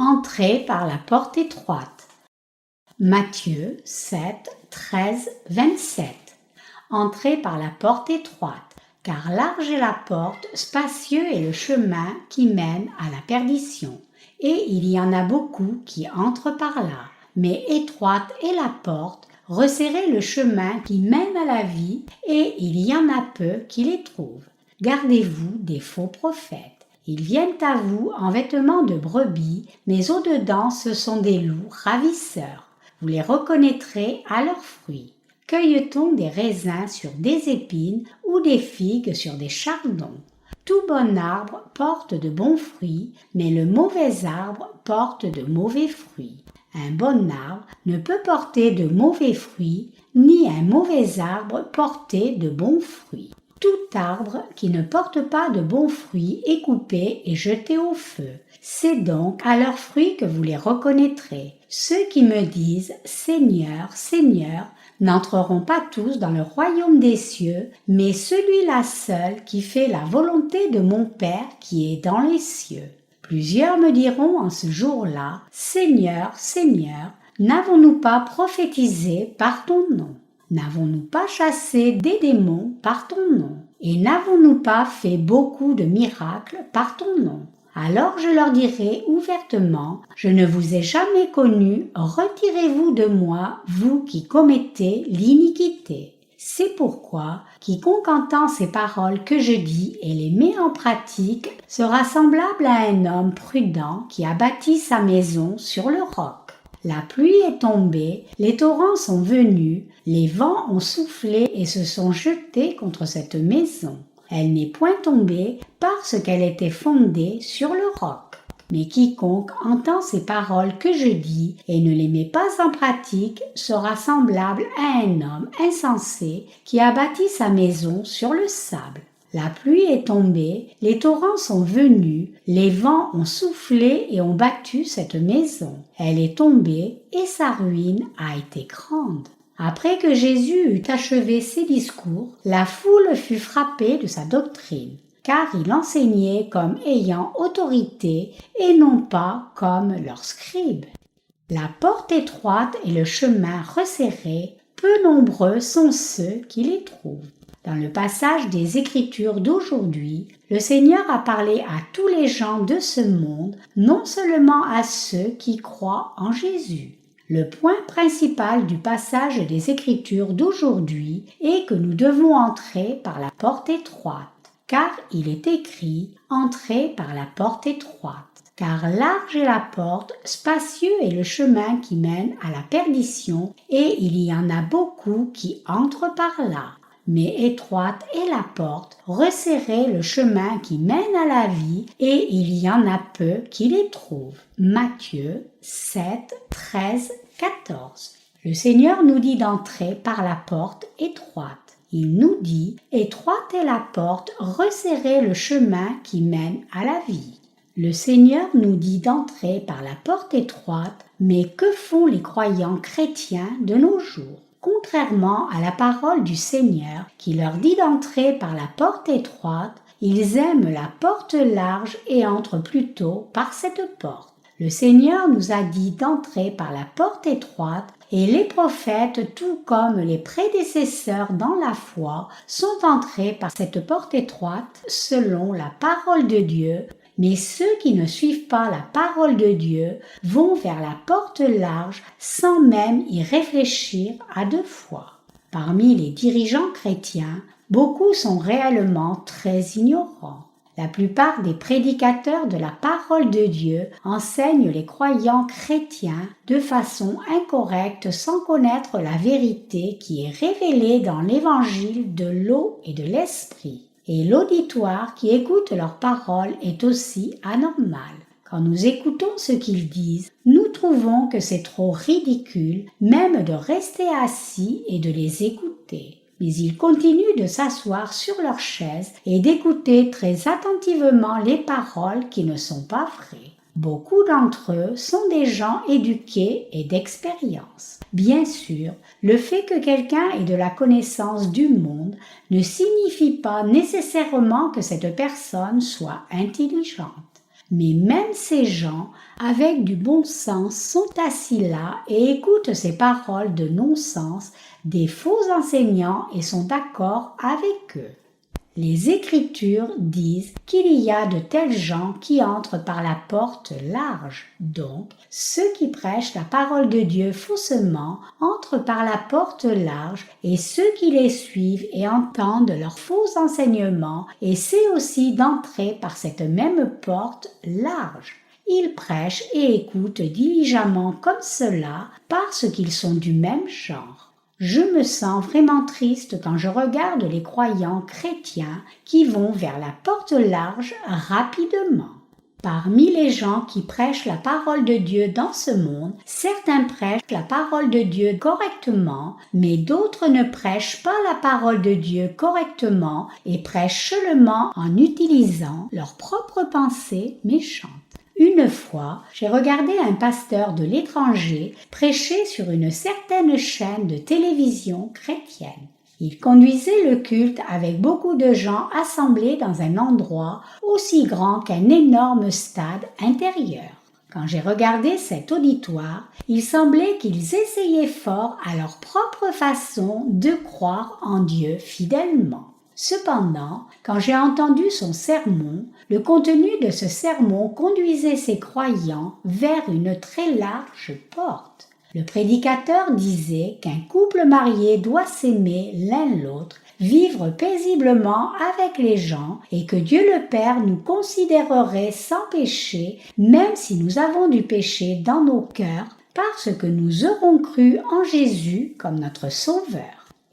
Entrez par la porte étroite. Matthieu 7, 13, 27. Entrez par la porte étroite, car large est la porte, spacieux est le chemin qui mène à la perdition. Et il y en a beaucoup qui entrent par là. Mais étroite est la porte, resserré le chemin qui mène à la vie, et il y en a peu qui les trouvent. Gardez-vous des faux prophètes. Ils viennent à vous en vêtements de brebis, mais au-dedans ce sont des loups ravisseurs. Vous les reconnaîtrez à leurs fruits. Cueille-t-on des raisins sur des épines ou des figues sur des chardons? Tout bon arbre porte de bons fruits, mais le mauvais arbre porte de mauvais fruits. Un bon arbre ne peut porter de mauvais fruits, ni un mauvais arbre porter de bons fruits. Tout arbre qui ne porte pas de bons fruits est coupé et jeté au feu. C'est donc à leurs fruits que vous les reconnaîtrez. Ceux qui me disent « Seigneur, Seigneur » n'entreront pas tous dans le royaume des cieux, mais celui-là seul qui fait la volonté de mon Père qui est dans les cieux. Plusieurs me diront en ce jour-là « Seigneur, Seigneur, n'avons-nous pas prophétisé par ton nom ? N'avons-nous pas chassé des démons par ton nom? Et n'avons-nous pas fait beaucoup de miracles par ton nom? Alors je leur dirai ouvertement, je ne vous ai jamais connus, retirez-vous de moi, vous qui commettez l'iniquité. C'est pourquoi, quiconque entend ces paroles que je dis et les met en pratique, sera semblable à un homme prudent qui a bâti sa maison sur le roc. La pluie est tombée, les torrents sont venus, les vents ont soufflé et se sont jetés contre cette maison. Elle n'est point tombée parce qu'elle était fondée sur le roc. Mais quiconque entend ces paroles que je dis et ne les met pas en pratique sera semblable à un homme insensé qui a bâti sa maison sur le sable. La pluie est tombée, les torrents sont venus, les vents ont soufflé et ont battu cette maison. Elle est tombée et sa ruine a été grande. Après que Jésus eut achevé ses discours, la foule fut frappée de sa doctrine, car il enseignait comme ayant autorité et non pas comme leurs scribes. La porte étroite et le chemin resserré, peu nombreux sont ceux qui les trouvent. Dans le passage des Écritures d'aujourd'hui, le Seigneur a parlé à tous les gens de ce monde, non seulement à ceux qui croient en Jésus. Le point principal du passage des Écritures d'aujourd'hui est que nous devons entrer par la porte étroite, car il est écrit « Entrez par la porte étroite ». Car large est la porte, spacieux est le chemin qui mène à la perdition, et il y en a beaucoup qui entrent par là. Mais étroite est la porte, resserré le chemin qui mène à la vie, et il y en a peu qui les trouvent. Matthieu 7, 13, 14. Le Seigneur nous dit d'entrer par la porte étroite. Il nous dit « Étroite est la porte, resserré le chemin qui mène à la vie ». Le Seigneur nous dit d'entrer par la porte étroite, mais que font les croyants chrétiens de nos jours? Contrairement à la parole du Seigneur qui leur dit d'entrer par la porte étroite, ils aiment la porte large et entrent plutôt par cette porte. Le Seigneur nous a dit d'entrer par la porte étroite et les prophètes, tout comme les prédécesseurs dans la foi, sont entrés par cette porte étroite selon la parole de Dieu. Mais ceux qui ne suivent pas la parole de Dieu vont vers la porte large sans même y réfléchir à deux fois. Parmi les dirigeants chrétiens, beaucoup sont réellement très ignorants. La plupart des prédicateurs de la parole de Dieu enseignent les croyants chrétiens de façon incorrecte sans connaître la vérité qui est révélée dans l'évangile de l'eau et de l'esprit. Et l'auditoire qui écoute leurs paroles est aussi anormal. Quand nous écoutons ce qu'ils disent, nous trouvons que c'est trop ridicule même de rester assis et de les écouter. Mais ils continuent de s'asseoir sur leur chaise et d'écouter très attentivement les paroles qui ne sont pas vraies. Beaucoup d'entre eux sont des gens éduqués et d'expérience. Bien sûr, le fait que quelqu'un ait de la connaissance du monde ne signifie pas nécessairement que cette personne soit intelligente. Mais même ces gens, avec du bon sens, sont assis là et écoutent ces paroles de non-sens des faux enseignants et sont d'accord avec eux. Les Écritures disent qu'il y a de tels gens qui entrent par la porte large. Donc, ceux qui prêchent la parole de Dieu faussement entrent par la porte large et ceux qui les suivent et entendent leurs faux enseignements essaient aussi d'entrer par cette même porte large. Ils prêchent et écoutent diligemment comme cela parce qu'ils sont du même genre. Je me sens vraiment triste quand je regarde les croyants chrétiens qui vont vers la porte large rapidement. Parmi les gens qui prêchent la parole de Dieu dans ce monde, certains prêchent la parole de Dieu correctement, mais d'autres ne prêchent pas la parole de Dieu correctement et prêchent seulement en utilisant leurs propres pensées méchantes. Une fois, j'ai regardé un pasteur de l'étranger prêcher sur une certaine chaîne de télévision chrétienne. Il conduisait le culte avec beaucoup de gens assemblés dans un endroit aussi grand qu'un énorme stade intérieur. Quand j'ai regardé cet auditoire, il semblait qu'ils essayaient fort à leur propre façon de croire en Dieu fidèlement. Cependant, quand j'ai entendu son sermon, le contenu de ce sermon conduisait ces croyants vers une très large porte. Le prédicateur disait qu'un couple marié doit s'aimer l'un l'autre, vivre paisiblement avec les gens et que Dieu le Père nous considérerait sans péché, même si nous avons du péché dans nos cœurs, parce que nous aurons cru en Jésus comme notre Sauveur.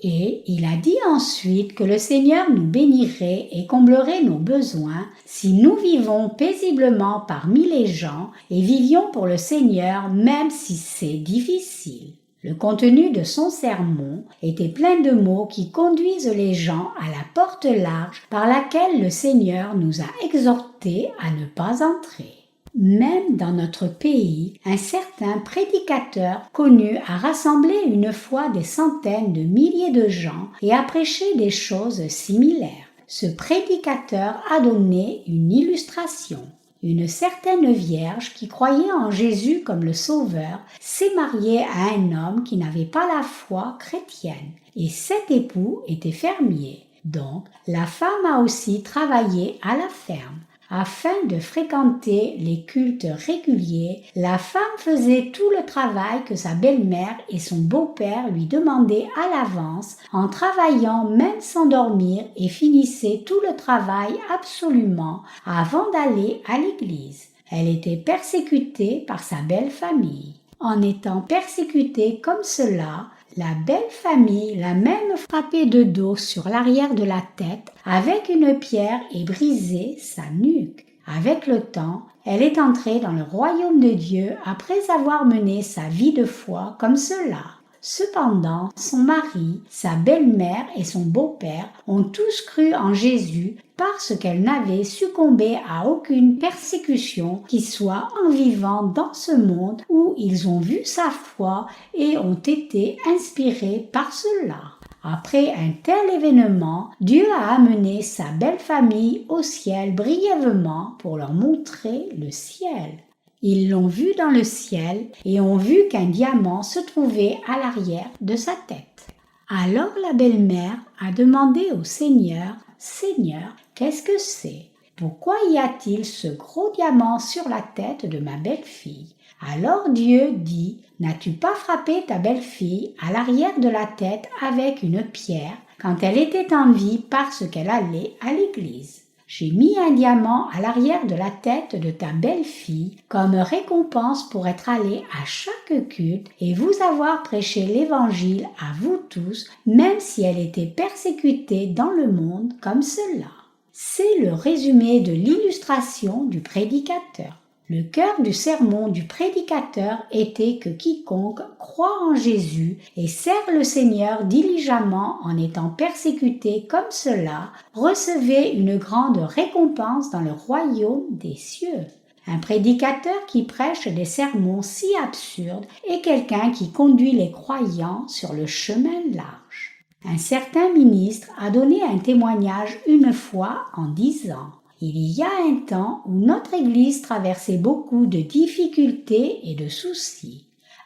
Et il a dit ensuite que le Seigneur nous bénirait et comblerait nos besoins si nous vivons paisiblement parmi les gens et vivions pour le Seigneur même si c'est difficile. Le contenu de son sermon était plein de mots qui conduisent les gens à la porte large par laquelle le Seigneur nous a exhortés à ne pas entrer. Même dans notre pays, un certain prédicateur connu a rassemblé une fois des centaines de milliers de gens et a prêché des choses similaires. Ce prédicateur a donné une illustration. Une certaine vierge qui croyait en Jésus comme le Sauveur s'est mariée à un homme qui n'avait pas la foi chrétienne et cet époux était fermier. Donc, la femme a aussi travaillé à la ferme. Afin de fréquenter les cultes réguliers, la femme faisait tout le travail que sa belle-mère et son beau-père lui demandaient à l'avance, en travaillant même sans dormir et finissait tout le travail absolument avant d'aller à l'église. Elle était persécutée par sa belle famille. En étant persécutée comme cela, la belle famille l'a même frappée de dos sur l'arrière de la tête avec une pierre et brisé sa nuque. Avec le temps, elle est entrée dans le royaume de Dieu après avoir mené sa vie de foi comme cela. Cependant, son mari, sa belle-mère et son beau-père ont tous cru en Jésus parce qu'elle n'avait succombé à aucune persécution qui soit en vivant dans ce monde où ils ont vu sa foi et ont été inspirés par cela. Après un tel événement, Dieu a amené sa belle famille au ciel brièvement pour leur montrer le ciel. Ils l'ont vu dans le ciel et ont vu qu'un diamant se trouvait à l'arrière de sa tête. Alors la belle-mère a demandé au Seigneur « Seigneur, qu'est-ce que c'est ? Pourquoi y a-t-il ce gros diamant sur la tête de ma belle-fille ?» Alors Dieu dit « N'as-tu pas frappé ta belle-fille à l'arrière de la tête avec une pierre quand elle était en vie parce qu'elle allait à l'église ? J'ai mis un diamant à l'arrière de la tête de ta belle-fille comme récompense pour être allé à chaque culte et vous avoir prêché l'évangile à vous tous, même si elle était persécutée dans le monde comme cela. » C'est le résumé de l'illustration du prédicateur. Le cœur du sermon du prédicateur était que quiconque croit en Jésus et sert le Seigneur diligemment en étant persécuté comme cela, recevait une grande récompense dans le royaume des cieux. Un prédicateur qui prêche des sermons si absurdes est quelqu'un qui conduit les croyants sur le chemin large. Un certain ministre a donné un témoignage une fois en disant Il y a un temps où notre Église traversait beaucoup de difficultés et de soucis.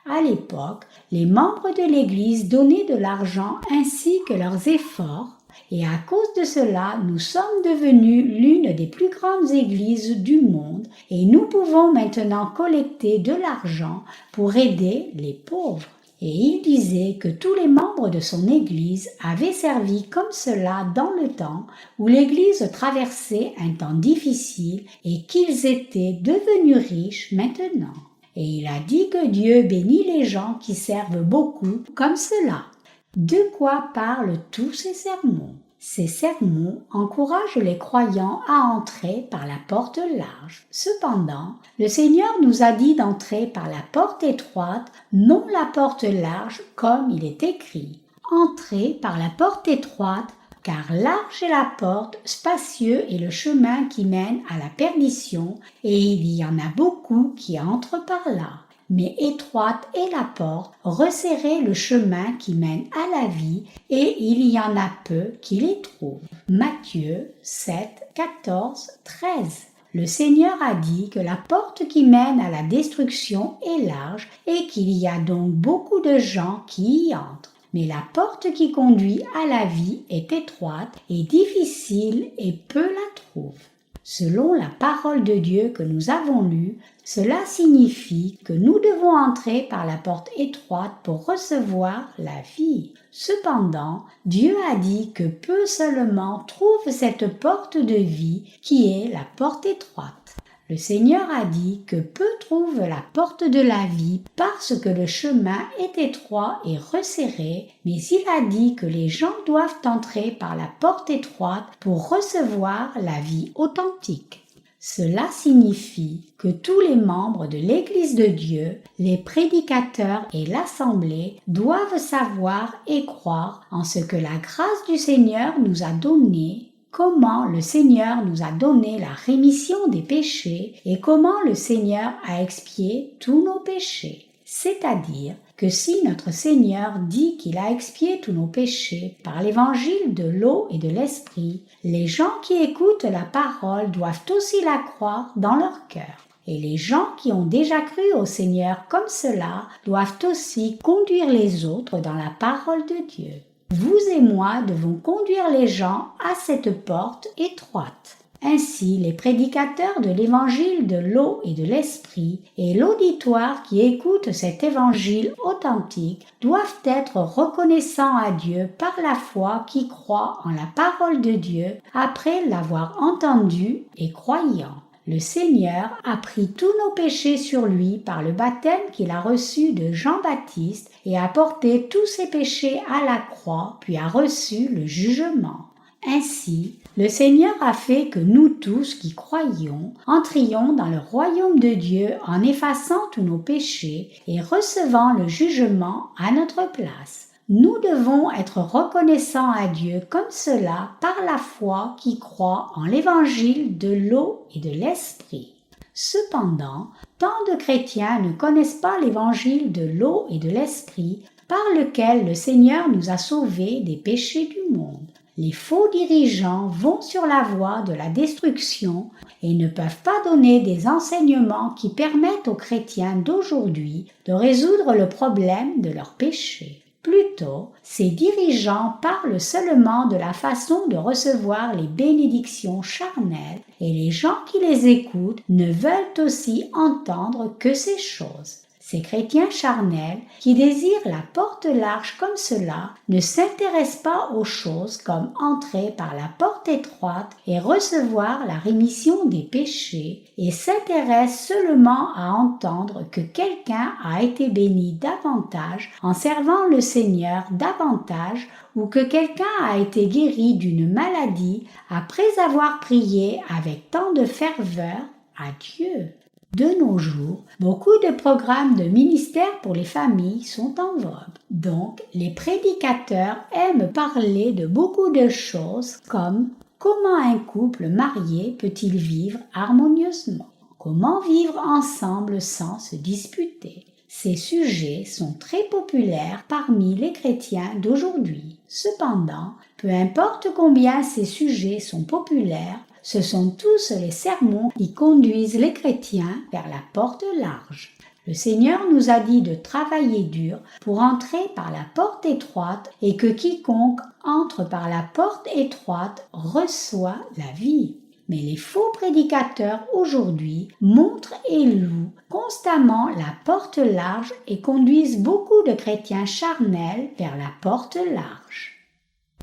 À l'époque, les membres de l'Église donnaient de l'argent ainsi que leurs efforts, et à cause de cela, nous sommes devenus l'une des plus grandes églises du monde et nous pouvons maintenant collecter de l'argent pour aider les pauvres. Et il disait que tous les membres de son Église avaient servi comme cela dans le temps où l'Église traversait un temps difficile et qu'ils étaient devenus riches maintenant. Et il a dit que Dieu bénit les gens qui servent beaucoup comme cela. De quoi parlent tous ces sermons? Ces sermons encouragent les croyants à entrer par la porte large. Cependant, le Seigneur nous a dit d'entrer par la porte étroite, non la porte large comme il est écrit. Entrez par la porte étroite, car large est la porte, spacieux est le chemin qui mène à la perdition, et il y en a beaucoup qui entrent par là. Mais étroite est la porte, resserré le chemin qui mène à la vie, et il y en a peu qui les trouvent. Matthieu 7, 14, 13. Le Seigneur a dit que la porte qui mène à la destruction est large et qu'il y a donc beaucoup de gens qui y entrent. Mais la porte qui conduit à la vie est étroite et difficile et peu la trouvent. Selon la parole de Dieu que nous avons lue, cela signifie que nous devons entrer par la porte étroite pour recevoir la vie. Cependant, Dieu a dit que peu seulement trouvent cette porte de vie qui est la porte étroite. Le Seigneur a dit que peu trouvent la porte de la vie parce que le chemin est étroit et resserré, mais il a dit que les gens doivent entrer par la porte étroite pour recevoir la vie authentique. Cela signifie que tous les membres de l'Église de Dieu, les prédicateurs et l'Assemblée doivent savoir et croire en ce que la grâce du Seigneur nous a donné, comment le Seigneur nous a donné la rémission des péchés et comment le Seigneur a expié tous nos péchés. C'est-à-dire que si notre Seigneur dit qu'il a expié tous nos péchés par l'évangile de l'eau et de l'esprit, les gens qui écoutent la parole doivent aussi la croire dans leur cœur. Et les gens qui ont déjà cru au Seigneur comme cela doivent aussi conduire les autres dans la parole de Dieu. Vous et moi devons conduire les gens à cette porte étroite. Ainsi, les prédicateurs de l'évangile de l'eau et de l'esprit et l'auditoire qui écoute cet évangile authentique doivent être reconnaissants à Dieu par la foi qui croit en la parole de Dieu après l'avoir entendue et croyant. Le Seigneur a pris tous nos péchés sur lui par le baptême qu'il a reçu de Jean-Baptiste et a porté tous ses péchés à la croix, puis a reçu le jugement. Ainsi, le Seigneur a fait que nous tous qui croyons entrions dans le royaume de Dieu en effaçant tous nos péchés et recevant le jugement à notre place. Nous devons être reconnaissants à Dieu comme cela par la foi qui croit en l'évangile de l'eau et de l'esprit. Cependant, tant de chrétiens ne connaissent pas l'évangile de l'eau et de l'esprit par lequel le Seigneur nous a sauvés des péchés du monde. Les faux dirigeants vont sur la voie de la destruction et ne peuvent pas donner des enseignements qui permettent aux chrétiens d'aujourd'hui de résoudre le problème de leurs péchés. Plutôt, ces dirigeants parlent seulement de la façon de recevoir les bénédictions charnelles et les gens qui les écoutent ne veulent aussi entendre que ces choses. Ces chrétiens charnels qui désirent la porte large comme cela ne s'intéressent pas aux choses comme entrer par la porte étroite et recevoir la rémission des péchés et s'intéressent seulement à entendre que quelqu'un a été béni davantage en servant le Seigneur davantage ou que quelqu'un a été guéri d'une maladie après avoir prié avec tant de ferveur à Dieu. De nos jours, beaucoup de programmes de ministère pour les familles sont en vogue. Donc, les prédicateurs aiment parler de beaucoup de choses comme comment un couple marié peut-il vivre harmonieusement, comment vivre ensemble sans se disputer. Ces sujets sont très populaires parmi les chrétiens d'aujourd'hui. Cependant, peu importe combien ces sujets sont populaires, Ce sont tous les sermons qui conduisent les chrétiens vers la porte large. Le Seigneur nous a dit de travailler dur pour entrer par la porte étroite et que quiconque entre par la porte étroite reçoit la vie. Mais les faux prédicateurs aujourd'hui montrent et louent constamment la porte large et conduisent beaucoup de chrétiens charnels vers la porte large.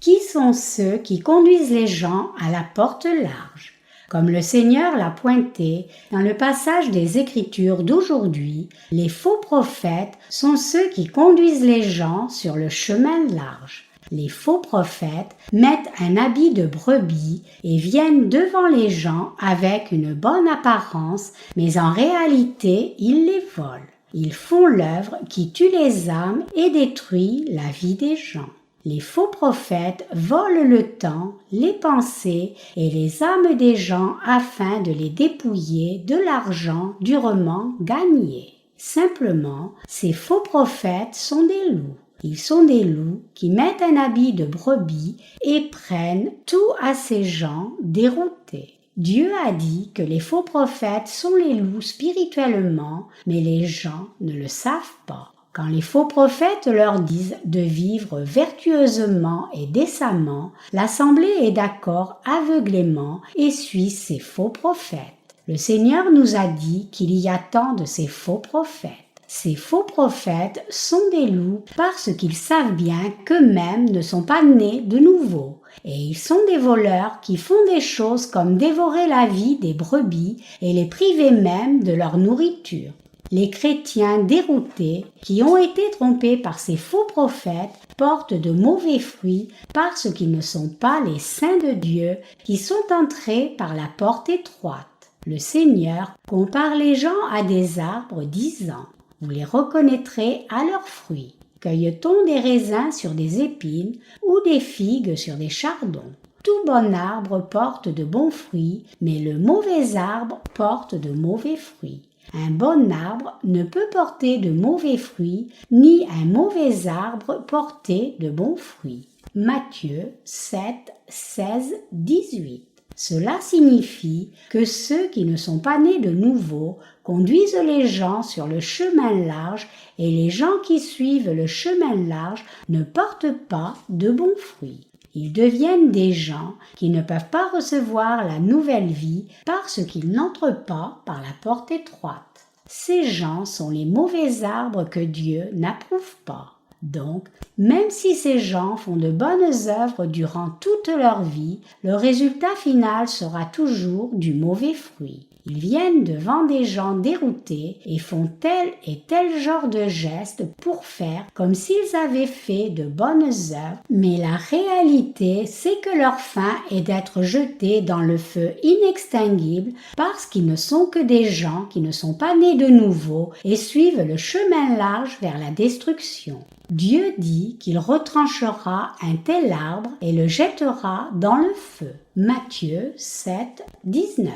Qui sont ceux qui conduisent les gens à la porte large ? Comme le Seigneur l'a pointé dans le passage des Écritures d'aujourd'hui, les faux prophètes sont ceux qui conduisent les gens sur le chemin large. Les faux prophètes mettent un habit de brebis et viennent devant les gens avec une bonne apparence, mais en réalité, ils les volent. Ils font l'œuvre qui tue les âmes et détruit la vie des gens. Les faux prophètes volent le temps, les pensées et les âmes des gens afin de les dépouiller de l'argent durement gagné. Simplement, ces faux prophètes sont des loups. Ils sont des loups qui mettent un habit de brebis et prennent tout à ces gens déroutés. Dieu a dit que les faux prophètes sont les loups spirituellement, mais les gens ne le savent pas. Quand les faux prophètes leur disent de vivre vertueusement et décemment, l'Assemblée est d'accord aveuglément et suit ces faux prophètes. Le Seigneur nous a dit qu'il y a tant de ces faux prophètes. Ces faux prophètes sont des loups parce qu'ils savent bien qu'eux-mêmes ne sont pas nés de nouveau. Et ils sont des voleurs qui font des choses comme dévorer la vie des brebis et les priver même de leur nourriture. Les chrétiens déroutés qui ont été trompés par ces faux prophètes portent de mauvais fruits parce qu'ils ne sont pas les saints de Dieu qui sont entrés par la porte étroite. Le Seigneur compare les gens à des arbres disant « Vous les reconnaîtrez à leurs fruits. Cueille-t-on des raisins sur des épines ou des figues sur des chardons ? Tout bon arbre porte de bons fruits, mais le mauvais arbre porte de mauvais fruits. Un bon arbre ne peut porter de mauvais fruits, ni un mauvais arbre porter de bons fruits. » Matthieu 7, 16, 18. Cela signifie que ceux qui ne sont pas nés de nouveau conduisent les gens sur le chemin large et les gens qui suivent le chemin large ne portent pas de bons fruits. Ils deviennent des gens qui ne peuvent pas recevoir la nouvelle vie parce qu'ils n'entrent pas par la porte étroite. Ces gens sont les mauvais arbres que Dieu n'approuve pas. Donc, même si ces gens font de bonnes œuvres durant toute leur vie, le résultat final sera toujours du mauvais fruit. Ils viennent devant des gens déroutés et font tel et tel genre de gestes pour faire comme s'ils avaient fait de bonnes œuvres, mais la réalité, c'est que leur fin est d'être jetés dans le feu inextinguible parce qu'ils ne sont que des gens qui ne sont pas nés de nouveau et suivent le chemin large vers la destruction. Dieu dit qu'il retranchera un tel arbre et le jettera dans le feu. Matthieu 7, 19.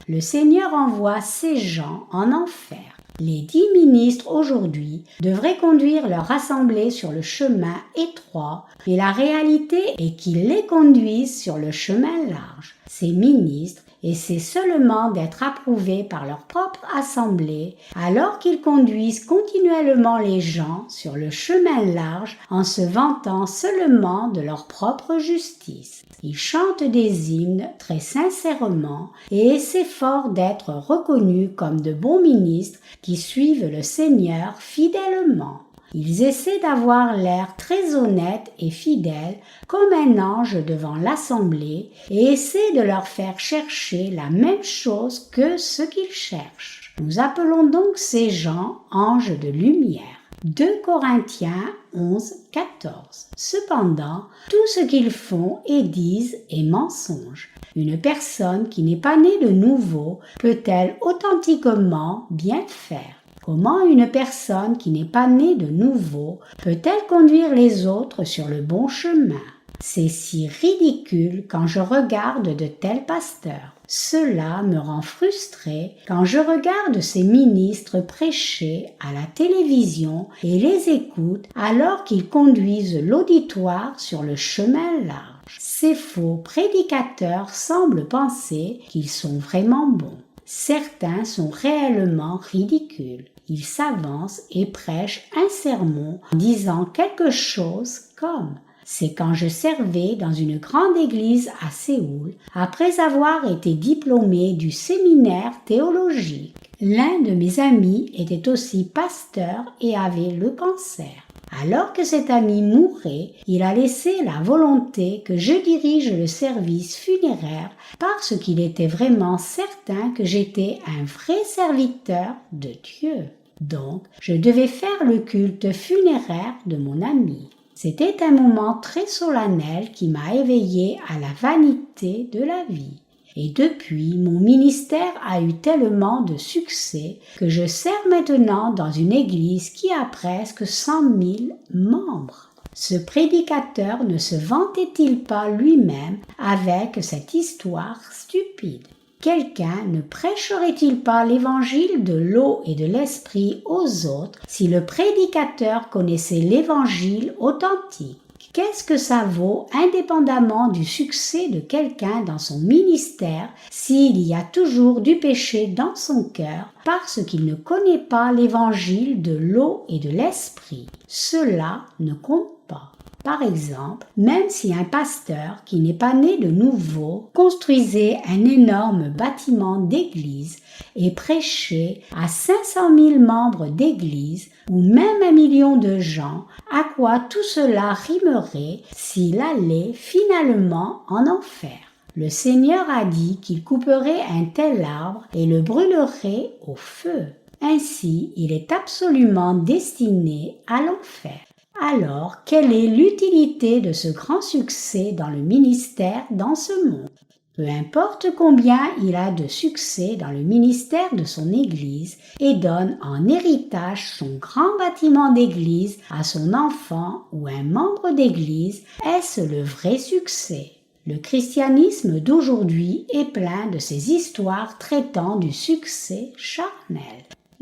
Le Seigneur envoie ces gens en enfer. Les 10 ministres aujourd'hui devraient conduire leur assemblée sur le chemin étroit, mais la réalité est qu'ils les conduisent sur le chemin large. Ces ministres essaient seulement d'être approuvés par leur propre assemblée, alors qu'ils conduisent continuellement les gens sur le chemin large en se vantant seulement de leur propre justice. Ils chantent des hymnes très sincèrement et essaient fort d'être reconnus comme de bons ministres qui suivent le Seigneur fidèlement. Ils essaient d'avoir l'air très honnête et fidèle comme un ange devant l'assemblée et essaient de leur faire chercher la même chose que ce qu'ils cherchent. Nous appelons donc ces gens anges de lumière. 2 Corinthiens 11, 14. Cependant, tout ce qu'ils font et disent est mensonge. Une personne qui n'est pas née de nouveau peut-elle authentiquement bien faire? Comment une personne qui n'est pas née de nouveau peut-elle conduire les autres sur le bon chemin? C'est si ridicule quand je regarde de tels pasteurs. Cela me rend frustré quand je regarde ces ministres prêcher à la télévision et les écoute alors qu'ils conduisent l'auditoire sur le chemin large. Ces faux prédicateurs semblent penser qu'ils sont vraiment bons. Certains sont réellement ridicules. Ils s'avancent et prêchent un sermon en disant quelque chose comme « C'est quand je servais dans une grande église à Séoul, après avoir été diplômé du séminaire théologique. L'un de mes amis était aussi pasteur et avait le cancer. Alors que cet ami mourait, il a laissé la volonté que je dirige le service funéraire parce qu'il était vraiment certain que j'étais un vrai serviteur de Dieu. Donc, je devais faire le culte funéraire de mon ami. C'était un moment très solennel qui m'a éveillé à la vanité de la vie. Et depuis, mon ministère a eu tellement de succès que je sers maintenant dans une église qui a presque 100 000 membres. Ce prédicateur ne se vantait-il pas lui-même avec cette histoire stupide? Quelqu'un ne prêcherait-il pas l'évangile de l'eau et de l'esprit aux autres si le prédicateur connaissait l'évangile authentique? Qu'est-ce que ça vaut indépendamment du succès de quelqu'un dans son ministère s'il y a toujours du péché dans son cœur parce qu'il ne connaît pas l'évangile de l'eau et de l'esprit? Cela ne compte pas. Par exemple, même si un pasteur qui n'est pas né de nouveau construisait un énorme bâtiment d'église et prêchait à 500 000 membres d'église ou même 1 million de gens, à quoi tout cela rimerait s'il allait finalement en enfer? Le Seigneur a dit qu'il couperait un tel arbre et le brûlerait au feu. Ainsi, il est absolument destiné à l'enfer. Alors, quelle est l'utilité de ce grand succès dans le ministère dans ce monde? Peu importe combien il a de succès dans le ministère de son Église et donne en héritage son grand bâtiment d'église à son enfant ou un membre d'église, est-ce le vrai succès? Le christianisme d'aujourd'hui est plein de ces histoires traitant du succès charnel.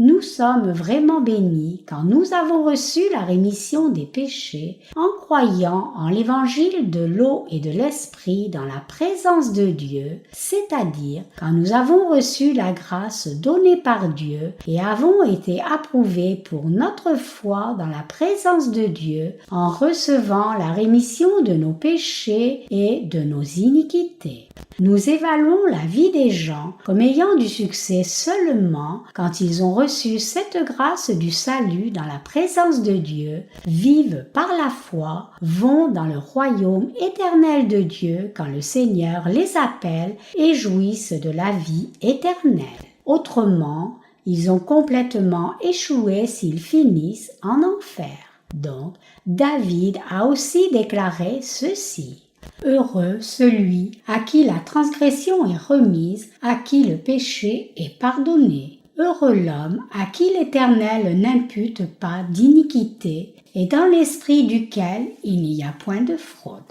Nous sommes vraiment bénis quand nous avons reçu la rémission des péchés en croyant en l'évangile de l'eau et de l'esprit dans la présence de Dieu, c'est-à-dire quand nous avons reçu la grâce donnée par Dieu et avons été approuvés pour notre foi dans la présence de Dieu en recevant la rémission de nos péchés et de nos iniquités. Nous évaluons la vie des gens comme ayant du succès seulement quand ils ont reçu cette grâce du salut dans la présence de Dieu, vivent par la foi, vont dans le royaume éternel de Dieu quand le Seigneur les appelle et jouissent de la vie éternelle. Autrement, ils ont complètement échoué s'ils finissent en enfer. Donc, David a aussi déclaré ceci. Heureux celui à qui la transgression est remise, à qui le péché est pardonné. Heureux l'homme à qui l'Éternel n'impute pas d'iniquité et dans l'esprit duquel il n'y a point de fraude.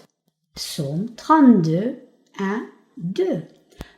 Psaume 32, 1, 2.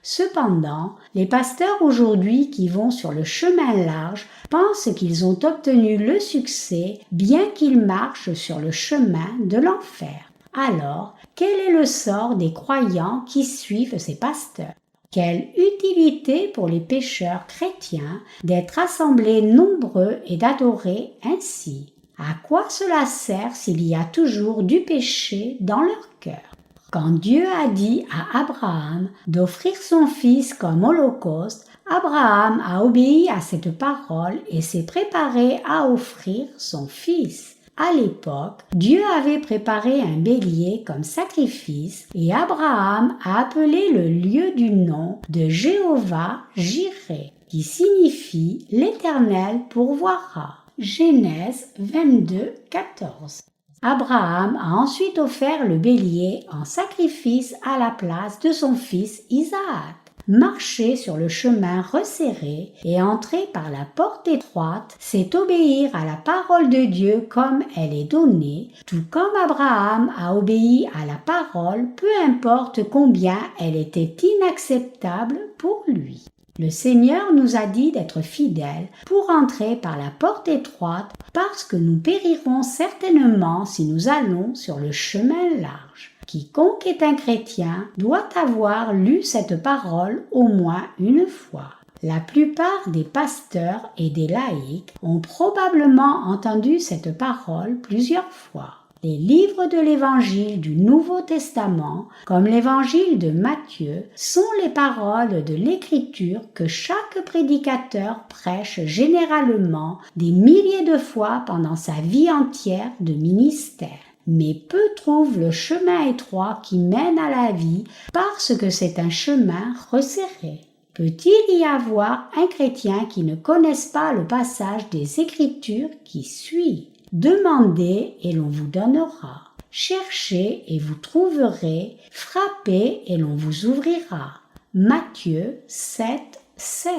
Cependant, les pasteurs aujourd'hui qui vont sur le chemin large pensent qu'ils ont obtenu le succès bien qu'ils marchent sur le chemin de l'enfer. Alors, quel est le sort des croyants qui suivent ces pasteurs? Quelle utilité pour les pécheurs chrétiens d'être assemblés nombreux et d'adorer ainsi? À quoi cela sert s'il y a toujours du péché dans leur cœur? Quand Dieu a dit à Abraham d'offrir son fils comme holocauste, Abraham a obéi à cette parole et s'est préparé à offrir son fils. À l'époque, Dieu avait préparé un bélier comme sacrifice et Abraham a appelé le lieu du nom de Jéhovah Jireh, qui signifie l'Éternel pourvoira. Genèse 22, 14. Abraham a ensuite offert le bélier en sacrifice à la place de son fils Isaac. Marcher sur le chemin resserré et entrer par la porte étroite, c'est obéir à la parole de Dieu comme elle est donnée, tout comme Abraham a obéi à la parole, peu importe combien elle était inacceptable pour lui. Le Seigneur nous a dit d'être fidèles pour entrer par la porte étroite parce que nous périrons certainement si nous allons sur le chemin large. Quiconque est un chrétien doit avoir lu cette parole au moins une fois. La plupart des pasteurs et des laïcs ont probablement entendu cette parole plusieurs fois. Les livres de l'Évangile du Nouveau Testament, comme l'Évangile de Matthieu, sont les paroles de l'Écriture que chaque prédicateur prêche généralement des milliers de fois pendant sa vie entière de ministère. Mais peu trouvent le chemin étroit qui mène à la vie parce que c'est un chemin resserré. Peut-il y avoir un chrétien qui ne connaisse pas le passage des Écritures qui suit ? Demandez et l'on vous donnera. Cherchez et vous trouverez. Frappez et l'on vous ouvrira. Matthieu 7, 7.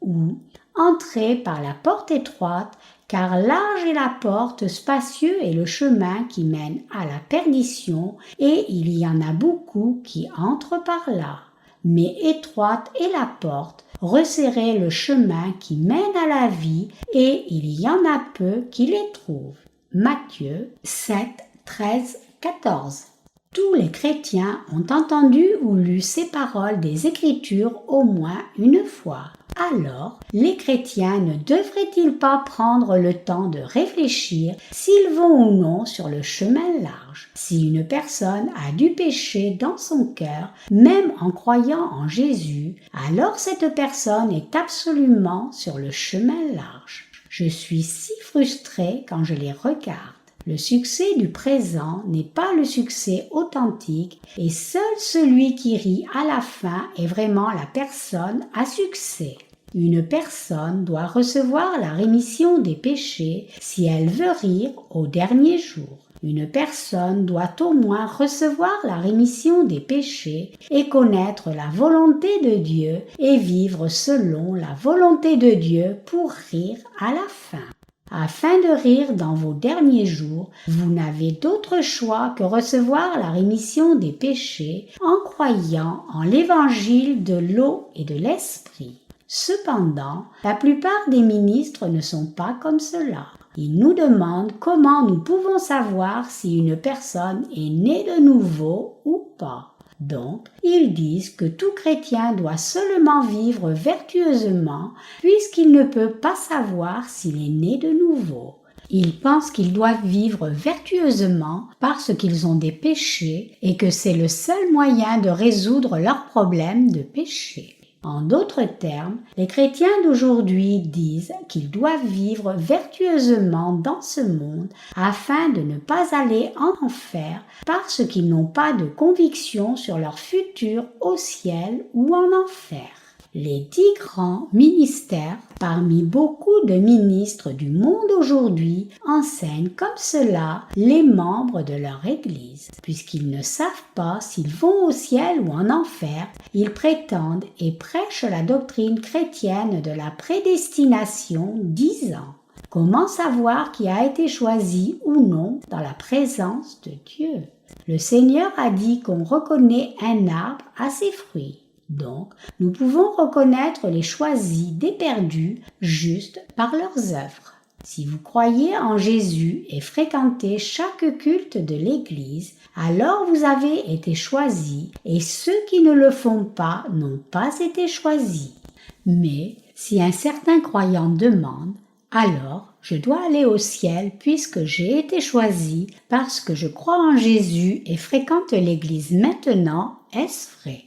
Ou entrez par la porte étroite, car large est la porte, spacieux est le chemin qui mène à la perdition, et il y en a beaucoup qui entrent par là. Mais étroite est la porte, resserrez le chemin qui mène à la vie, et il y en a peu qui les trouvent. Matthieu 7, 13, 14. Tous les chrétiens ont entendu ou lu ces paroles des Écritures au moins une fois. Alors, les chrétiens ne devraient-ils pas prendre le temps de réfléchir s'ils vont ou non sur le chemin large? Si une personne a du péché dans son cœur, même en croyant en Jésus, alors cette personne est absolument sur le chemin large. Je suis si frustrée quand je les regarde. Le succès du présent n'est pas le succès authentique et seul celui qui rit à la fin est vraiment la personne à succès. Une personne doit recevoir la rémission des péchés si elle veut rire au dernier jour. Une personne doit au moins recevoir la rémission des péchés et connaître la volonté de Dieu et vivre selon la volonté de Dieu pour rire à la fin. Afin de rire dans vos derniers jours, vous n'avez d'autre choix que recevoir la rémission des péchés en croyant en l'évangile de l'eau et de l'esprit. Cependant, la plupart des ministres ne sont pas comme cela. Ils nous demandent comment nous pouvons savoir si une personne est née de nouveau ou pas. Donc, ils disent que tout chrétien doit seulement vivre vertueusement puisqu'il ne peut pas savoir s'il est né de nouveau. Ils pensent qu'ils doivent vivre vertueusement parce qu'ils ont des péchés et que c'est le seul moyen de résoudre leurs problèmes de péché. En d'autres termes, les chrétiens d'aujourd'hui disent qu'ils doivent vivre vertueusement dans ce monde afin de ne pas aller en enfer parce qu'ils n'ont pas de conviction sur leur futur au ciel ou en enfer. Les 10 grands ministères, parmi beaucoup de ministres du monde aujourd'hui, enseignent comme cela les membres de leur Église. Puisqu'ils ne savent pas s'ils vont au ciel ou en enfer, ils prétendent et prêchent la doctrine chrétienne de la prédestination, disant: comment savoir qui a été choisi ou non dans la présence de Dieu? Le Seigneur a dit qu'on reconnaît un arbre à ses fruits. Donc, nous pouvons reconnaître les choisis des perdus juste par leurs œuvres. Si vous croyez en Jésus et fréquentez chaque culte de l'Église, alors vous avez été choisis et ceux qui ne le font pas n'ont pas été choisis. Mais si un certain croyant demande: alors je dois aller au ciel puisque j'ai été choisi parce que je crois en Jésus et fréquente l'Église maintenant, est-ce vrai?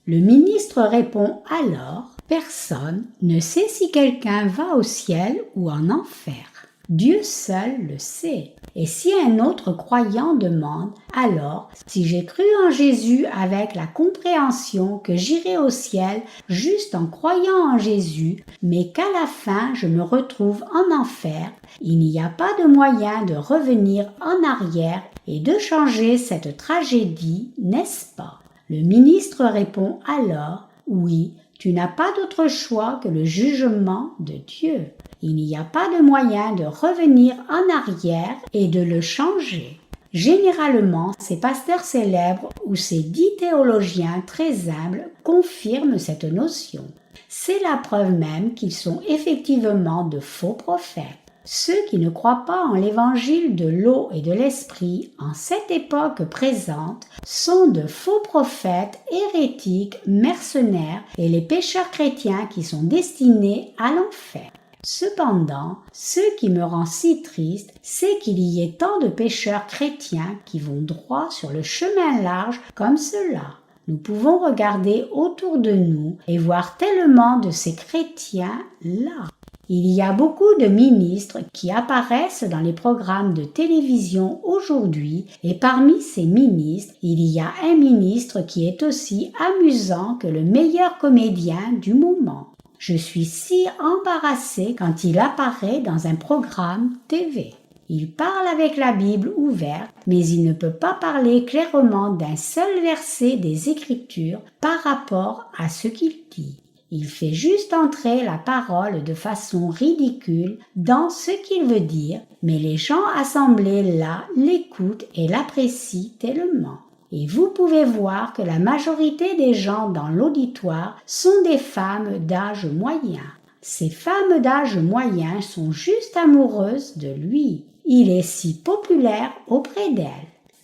Le ministre répond alors: personne ne sait si quelqu'un va au ciel ou en enfer. Dieu seul le sait. Et si un autre croyant demande: alors, si j'ai cru en Jésus avec la compréhension que j'irai au ciel juste en croyant en Jésus, mais qu'à la fin je me retrouve en enfer, il n'y a pas de moyen de revenir en arrière et de changer cette tragédie, n'est-ce pas? Le ministre répond alors: oui, tu n'as pas d'autre choix que le jugement de Dieu. Il n'y a pas de moyen de revenir en arrière et de le changer. Généralement, ces pasteurs célèbres ou ces 10 théologiens très humbles confirment cette notion. C'est la preuve même qu'ils sont effectivement de faux prophètes. Ceux qui ne croient pas en l'évangile de l'eau et de l'esprit en cette époque présente sont de faux prophètes, hérétiques, mercenaires et les pécheurs chrétiens qui sont destinés à l'enfer. Cependant, ce qui me rend si triste, c'est qu'il y ait tant de pécheurs chrétiens qui vont droit sur le chemin large comme cela. Nous pouvons regarder autour de nous et voir tellement de ces chrétiens-là. Il y a beaucoup de ministres qui apparaissent dans les programmes de télévision aujourd'hui et parmi ces ministres, il y a un ministre qui est aussi amusant que le meilleur comédien du moment. Je suis si embarrassée quand il apparaît dans un programme TV. Il parle avec la Bible ouverte, mais il ne peut pas parler clairement d'un seul verset des Écritures par rapport à ce qu'il dit. Il fait juste entrer la parole de façon ridicule dans ce qu'il veut dire, mais les gens assemblés là l'écoutent et l'apprécient tellement. Et vous pouvez voir que la majorité des gens dans l'auditoire sont des femmes d'âge moyen. Ces femmes d'âge moyen sont juste amoureuses de lui. Il est si populaire auprès d'elles.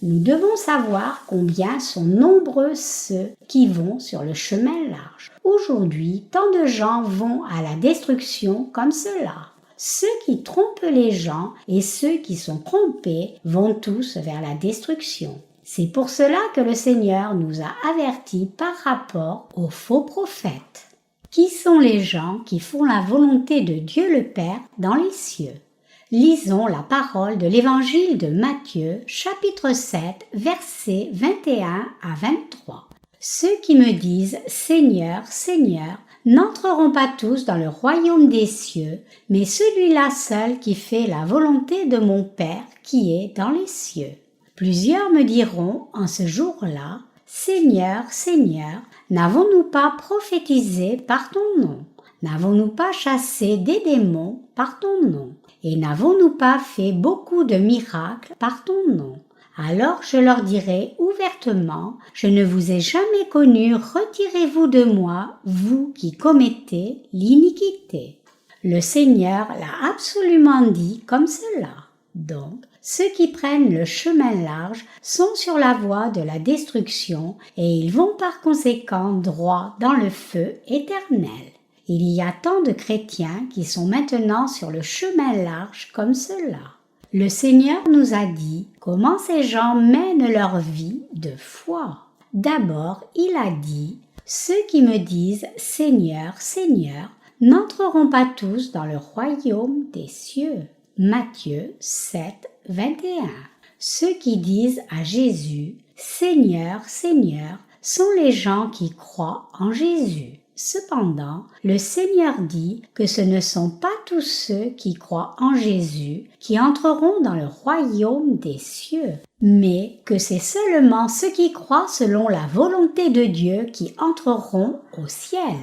Nous devons savoir combien sont nombreux ceux qui vont sur le chemin large. Aujourd'hui, tant de gens vont à la destruction comme cela. Ceux qui trompent les gens et ceux qui sont trompés vont tous vers la destruction. C'est pour cela que le Seigneur nous a avertis par rapport aux faux prophètes. Qui sont les gens qui font la volonté de Dieu le Père dans les cieux? Lisons la parole de l'évangile de Matthieu, chapitre 7, versets 21 à 23. Ceux qui me disent « Seigneur, Seigneur » n'entreront pas tous dans le royaume des cieux, mais celui-là seul qui fait la volonté de mon Père qui est dans les cieux. Plusieurs me diront en ce jour-là « Seigneur, Seigneur, n'avons-nous pas prophétisé par ton nom? N'avons-nous pas chassé des démons par ton nom? Et n'avons-nous pas fait beaucoup de miracles par ton nom? Alors je leur dirai ouvertement, je ne vous ai jamais connu, retirez-vous de moi, vous qui commettez l'iniquité. » Le Seigneur l'a absolument dit comme cela. Donc, ceux qui prennent le chemin large sont sur la voie de la destruction et ils vont par conséquent droit dans le feu éternel. Il y a tant de chrétiens qui sont maintenant sur le chemin large comme cela. Le Seigneur nous a dit comment ces gens mènent leur vie de foi. D'abord, il a dit « Ceux qui me disent « Seigneur, Seigneur » n'entreront pas tous dans le royaume des cieux. » Matthieu 7, 21. Ceux qui disent à Jésus « Seigneur, Seigneur » sont les gens qui croient en Jésus. Cependant, le Seigneur dit que ce ne sont pas tous ceux qui croient en Jésus qui entreront dans le royaume des cieux, mais que c'est seulement ceux qui croient selon la volonté de Dieu qui entreront au ciel.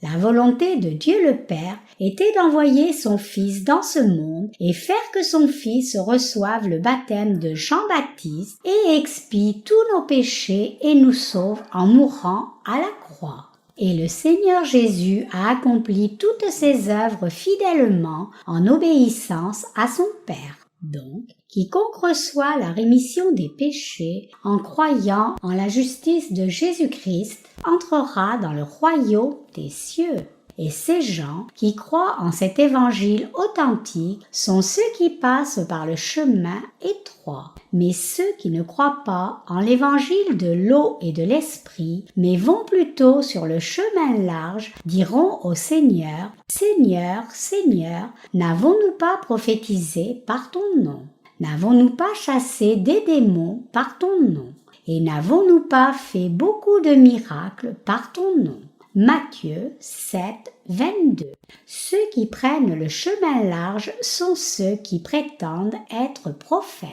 La volonté de Dieu le Père était d'envoyer son Fils dans ce monde et faire que son Fils reçoive le baptême de Jean-Baptiste et expie tous nos péchés et nous sauve en mourant à la croix. Et le Seigneur Jésus a accompli toutes ses œuvres fidèlement en obéissance à son Père. Donc, quiconque reçoit la rémission des péchés en croyant en la justice de Jésus-Christ entrera dans le royaume des cieux. Et ces gens qui croient en cet évangile authentique sont ceux qui passent par le chemin étroit. Mais ceux qui ne croient pas en l'évangile de l'eau et de l'esprit, mais vont plutôt sur le chemin large, diront au Seigneur « Seigneur, Seigneur, n'avons-nous pas prophétisé par ton nom? N'avons-nous pas chassé des démons par ton nom? Et n'avons-nous pas fait beaucoup de miracles par ton nom? » Matthieu 7, 22. Ceux qui prennent le chemin large sont ceux qui prétendent être prophètes.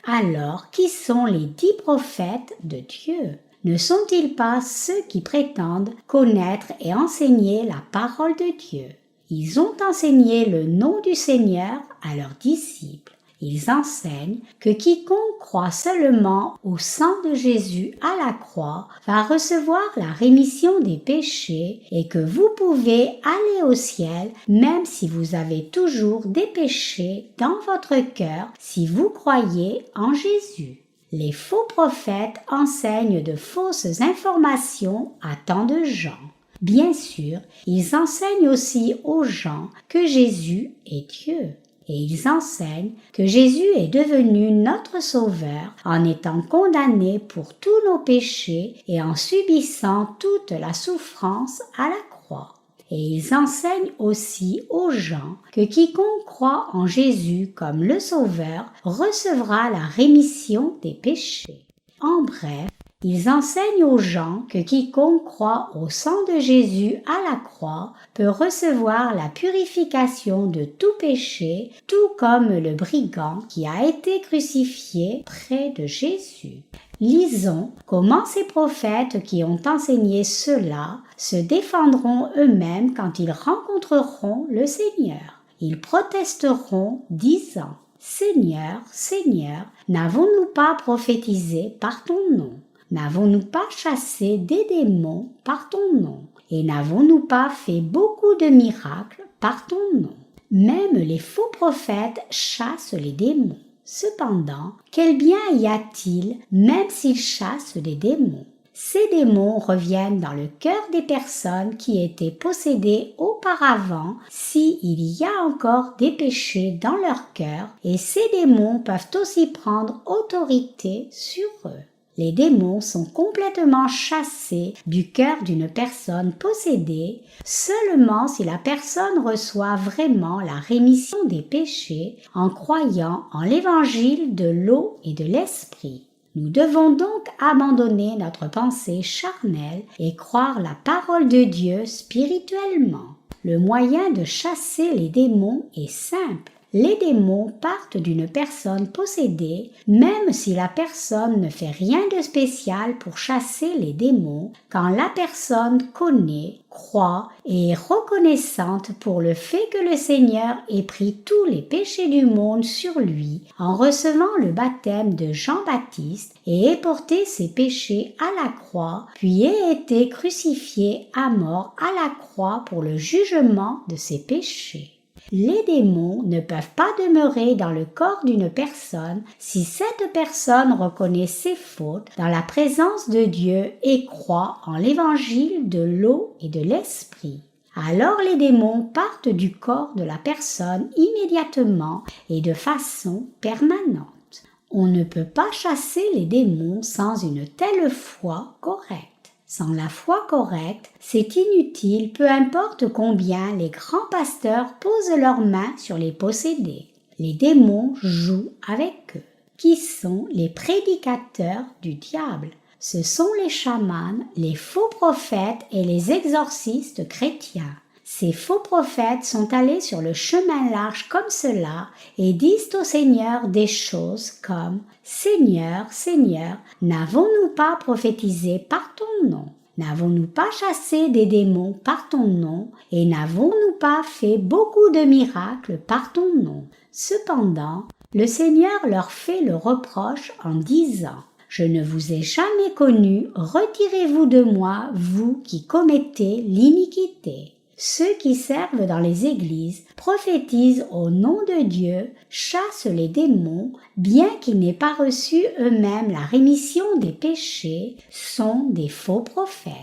Alors, qui sont les 10 prophètes de Dieu? Ne sont-ils pas ceux qui prétendent connaître et enseigner la parole de Dieu? Ils ont enseigné le nom du Seigneur à leurs disciples. Ils enseignent que quiconque croit seulement au sang de Jésus à la croix va recevoir la rémission des péchés et que vous pouvez aller au ciel même si vous avez toujours des péchés dans votre cœur si vous croyez en Jésus. Les faux prophètes enseignent de fausses informations à tant de gens. Bien sûr, ils enseignent aussi aux gens que Jésus est Dieu. Et ils enseignent que Jésus est devenu notre Sauveur en étant condamné pour tous nos péchés et en subissant toute la souffrance à la croix. Et ils enseignent aussi aux gens que quiconque croit en Jésus comme le Sauveur recevra la rémission des péchés. En bref, ils enseignent aux gens que quiconque croit au sang de Jésus à la croix peut recevoir la purification de tout péché, tout comme le brigand qui a été crucifié près de Jésus. Lisons comment ces prophètes qui ont enseigné cela se défendront eux-mêmes quand ils rencontreront le Seigneur. Ils protesteront disant « Seigneur, Seigneur, n'avons-nous pas prophétisé par ton nom ? N'avons-nous pas chassé des démons par ton nom? Et n'avons-nous pas fait beaucoup de miracles par ton nom? » Même les faux prophètes chassent les démons. Cependant, quel bien y a-t-il même s'ils chassent des démons? Ces démons reviennent dans le cœur des personnes qui étaient possédées auparavant s'il y a encore des péchés dans leur cœur et ces démons peuvent aussi prendre autorité sur eux. Les démons sont complètement chassés du cœur d'une personne possédée seulement si la personne reçoit vraiment la rémission des péchés en croyant en l'évangile de l'eau et de l'esprit. Nous devons donc abandonner notre pensée charnelle et croire la parole de Dieu spirituellement. Le moyen de chasser les démons est simple. Les démons partent d'une personne possédée, même si la personne ne fait rien de spécial pour chasser les démons, quand la personne connaît, croit et est reconnaissante pour le fait que le Seigneur ait pris tous les péchés du monde sur lui en recevant le baptême de Jean-Baptiste et ait porté ses péchés à la croix, puis ait été crucifié à mort à la croix pour le jugement de ses péchés. Les démons ne peuvent pas demeurer dans le corps d'une personne si cette personne reconnaît ses fautes dans la présence de Dieu et croit en l'évangile de l'eau et de l'esprit. Alors les démons partent du corps de la personne immédiatement et de façon permanente. On ne peut pas chasser les démons sans une telle foi correcte. Sans la foi correcte, c'est inutile, peu importe combien les grands pasteurs posent leurs mains sur les possédés. Les démons jouent avec eux. Qui sont les prédicateurs du diable? Ce sont les chamans, les faux prophètes et les exorcistes chrétiens. Ces faux prophètes sont allés sur le chemin large comme cela et disent au Seigneur des choses comme « Seigneur, Seigneur, n'avons-nous pas prophétisé par ton nom? N'avons-nous pas chassé des démons par ton nom? Et n'avons-nous pas fait beaucoup de miracles par ton nom? » Cependant, le Seigneur leur fait le reproche en disant « Je ne vous ai jamais connus, retirez-vous de moi, vous qui commettez l'iniquité. » Ceux qui servent dans les églises prophétisent au nom de Dieu, chassent les démons, bien qu'ils n'aient pas reçu eux-mêmes la rémission des péchés, sont des faux prophètes.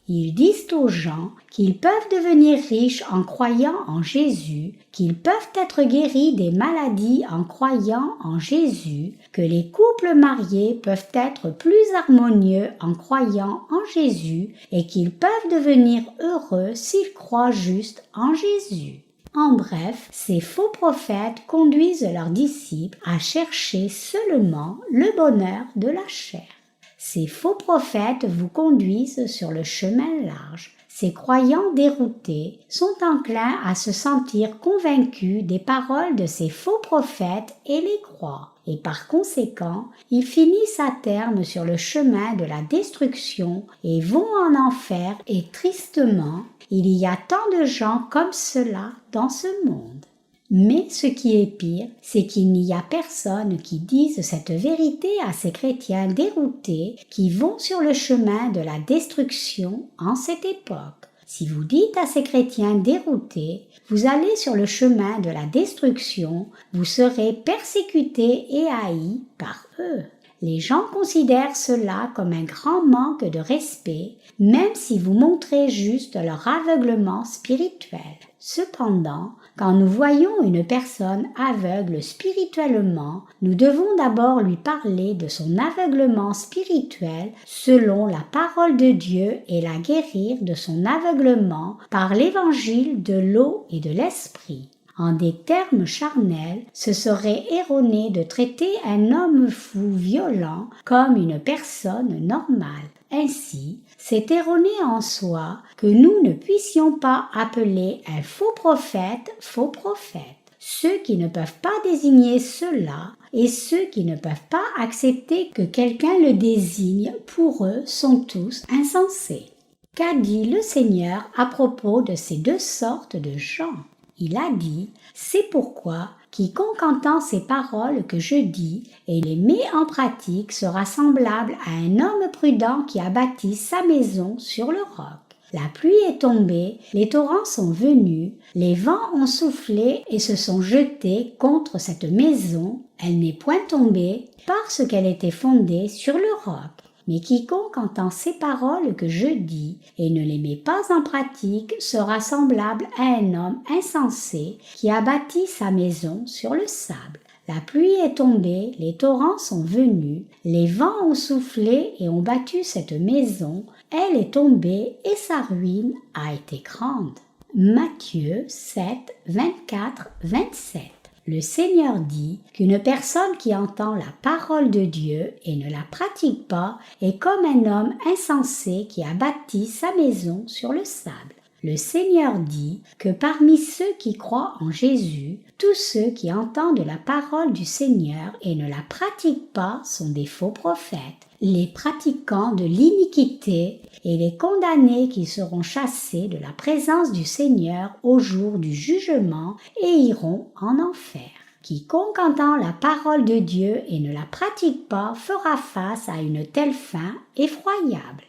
Ils disent aux gens qu'ils peuvent devenir riches en croyant en Jésus, qu'ils peuvent être guéris des maladies en croyant en Jésus, que les couples mariés peuvent être plus harmonieux en croyant en Jésus et qu'ils peuvent devenir heureux s'ils croient juste en Jésus. En bref, ces faux prophètes conduisent leurs disciples à chercher seulement le bonheur de la chair. Ces faux prophètes vous conduisent sur le chemin large. Ces croyants déroutés sont enclins à se sentir convaincus des paroles de ces faux prophètes et les croient. Et par conséquent, ils finissent à terme sur le chemin de la destruction et vont en enfer et tristement, il y a tant de gens comme cela dans ce monde. Mais ce qui est pire, c'est qu'il n'y a personne qui dise cette vérité à ces chrétiens déroutés qui vont sur le chemin de la destruction en cette époque. Si vous dites à ces chrétiens déroutés, vous allez sur le chemin de la destruction, vous serez persécutés et haïs par eux. Les gens considèrent cela comme un grand manque de respect, même si vous montrez juste leur aveuglement spirituel. Cependant, quand nous voyons une personne aveugle spirituellement, nous devons d'abord lui parler de son aveuglement spirituel selon la parole de Dieu et la guérir de son aveuglement par l'évangile de l'eau et de l'esprit. En des termes charnels, ce serait erroné de traiter un homme fou violent comme une personne normale. Ainsi, c'est erroné en soi que nous ne puissions pas appeler un faux prophète. Ceux qui ne peuvent pas désigner cela et ceux qui ne peuvent pas accepter que quelqu'un le désigne, pour eux, sont tous insensés. Qu'a dit le Seigneur à propos de ces deux sortes de gens ? Il a dit « C'est pourquoi quiconque entend ces paroles que je dis et les met en pratique sera semblable à un homme prudent qui a bâti sa maison sur le roc. La pluie est tombée, les torrents sont venus, les vents ont soufflé et se sont jetés contre cette maison. Elle n'est point tombée parce qu'elle était fondée sur le roc. Mais quiconque entend ces paroles que je dis et ne les met pas en pratique sera semblable à un homme insensé qui a bâti sa maison sur le sable. La pluie est tombée, les torrents sont venus, les vents ont soufflé et ont battu cette maison, elle est tombée et sa ruine a été grande. » Matthieu 7, 24, 27. Le Seigneur dit qu'une personne qui entend la parole de Dieu et ne la pratique pas est comme un homme insensé qui a bâti sa maison sur le sable. Le Seigneur dit que parmi ceux qui croient en Jésus, tous ceux qui entendent la parole du Seigneur et ne la pratiquent pas sont des faux prophètes, les pratiquants de l'iniquité et les condamnés qui seront chassés de la présence du Seigneur au jour du jugement et iront en enfer. Quiconque entend la parole de Dieu et ne la pratique pas fera face à une telle fin effroyable.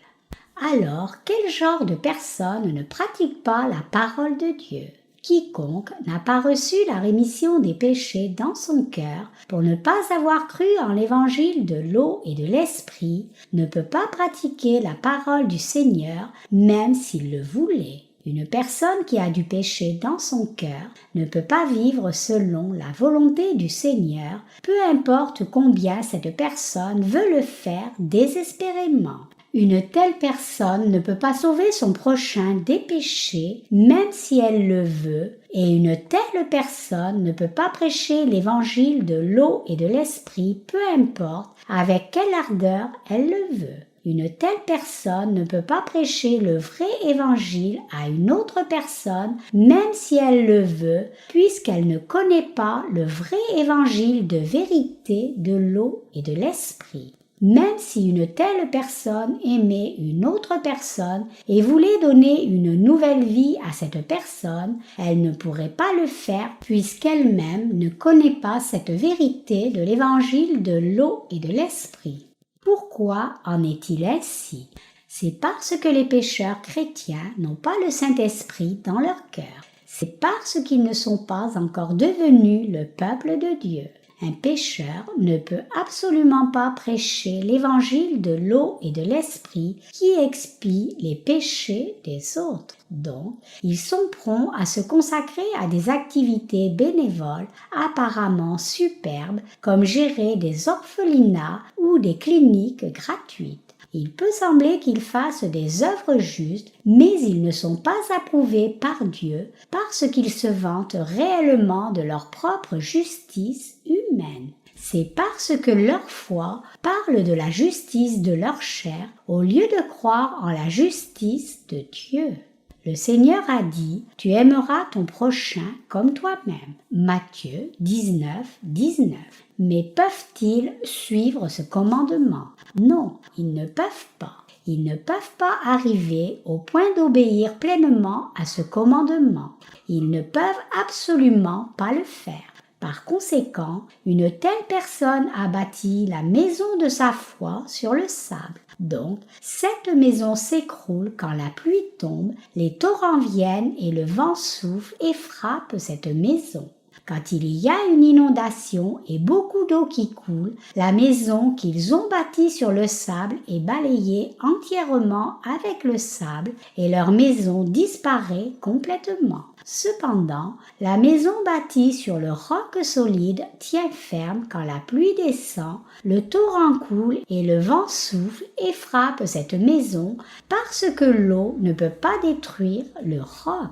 Alors, quel genre de personne ne pratique pas la parole de Dieu ? Quiconque n'a pas reçu la rémission des péchés dans son cœur pour ne pas avoir cru en l'évangile de l'eau et de l'esprit ne peut pas pratiquer la parole du Seigneur même s'il le voulait. Une personne qui a du péché dans son cœur ne peut pas vivre selon la volonté du Seigneur, peu importe combien cette personne veut le faire désespérément. Une telle personne ne peut pas sauver son prochain des péchés, même si elle le veut, et une telle personne ne peut pas prêcher l'évangile de l'eau et de l'esprit, peu importe avec quelle ardeur elle le veut. Une telle personne ne peut pas prêcher le vrai évangile à une autre personne, même si elle le veut, puisqu'elle ne connaît pas le vrai évangile de vérité de l'eau et de l'esprit. Même si une telle personne aimait une autre personne et voulait donner une nouvelle vie à cette personne, elle ne pourrait pas le faire puisqu'elle-même ne connaît pas cette vérité de l'évangile de l'eau et de l'esprit. Pourquoi en est-il ainsi ? C'est parce que les pécheurs chrétiens n'ont pas le Saint-Esprit dans leur cœur. C'est parce qu'ils ne sont pas encore devenus le peuple de Dieu. Un pécheur ne peut absolument pas prêcher l'évangile de l'eau et de l'esprit qui expie les péchés des autres. Donc, ils sont prompts à se consacrer à des activités bénévoles apparemment superbes comme gérer des orphelinats ou des cliniques gratuites. Il peut sembler qu'ils fassent des œuvres justes, mais ils ne sont pas approuvés par Dieu parce qu'ils se vantent réellement de leur propre justice humaine. C'est parce que leur foi parle de la justice de leur chair au lieu de croire en la justice de Dieu. Le Seigneur a dit « Tu aimeras ton prochain comme toi-même » Matthieu 19, 19. Mais peuvent-ils suivre ce commandement ? Non, ils ne peuvent pas. ils ne peuvent pas arriver au point d'obéir pleinement à ce commandement. Ils ne peuvent absolument pas le faire. Par conséquent, une telle personne a bâti la maison de sa foi sur le sable. Donc, cette maison s'écroule quand la pluie tombe, les torrents viennent et le vent souffle et frappe cette maison. Quand il y a une inondation et beaucoup d'eau qui coule, la maison qu'ils ont bâtie sur le sable est balayée entièrement avec le sable et leur maison disparaît complètement. Cependant, la maison bâtie sur le roc solide tient ferme quand la pluie descend, le torrent coule et le vent souffle et frappe cette maison parce que l'eau ne peut pas détruire le roc.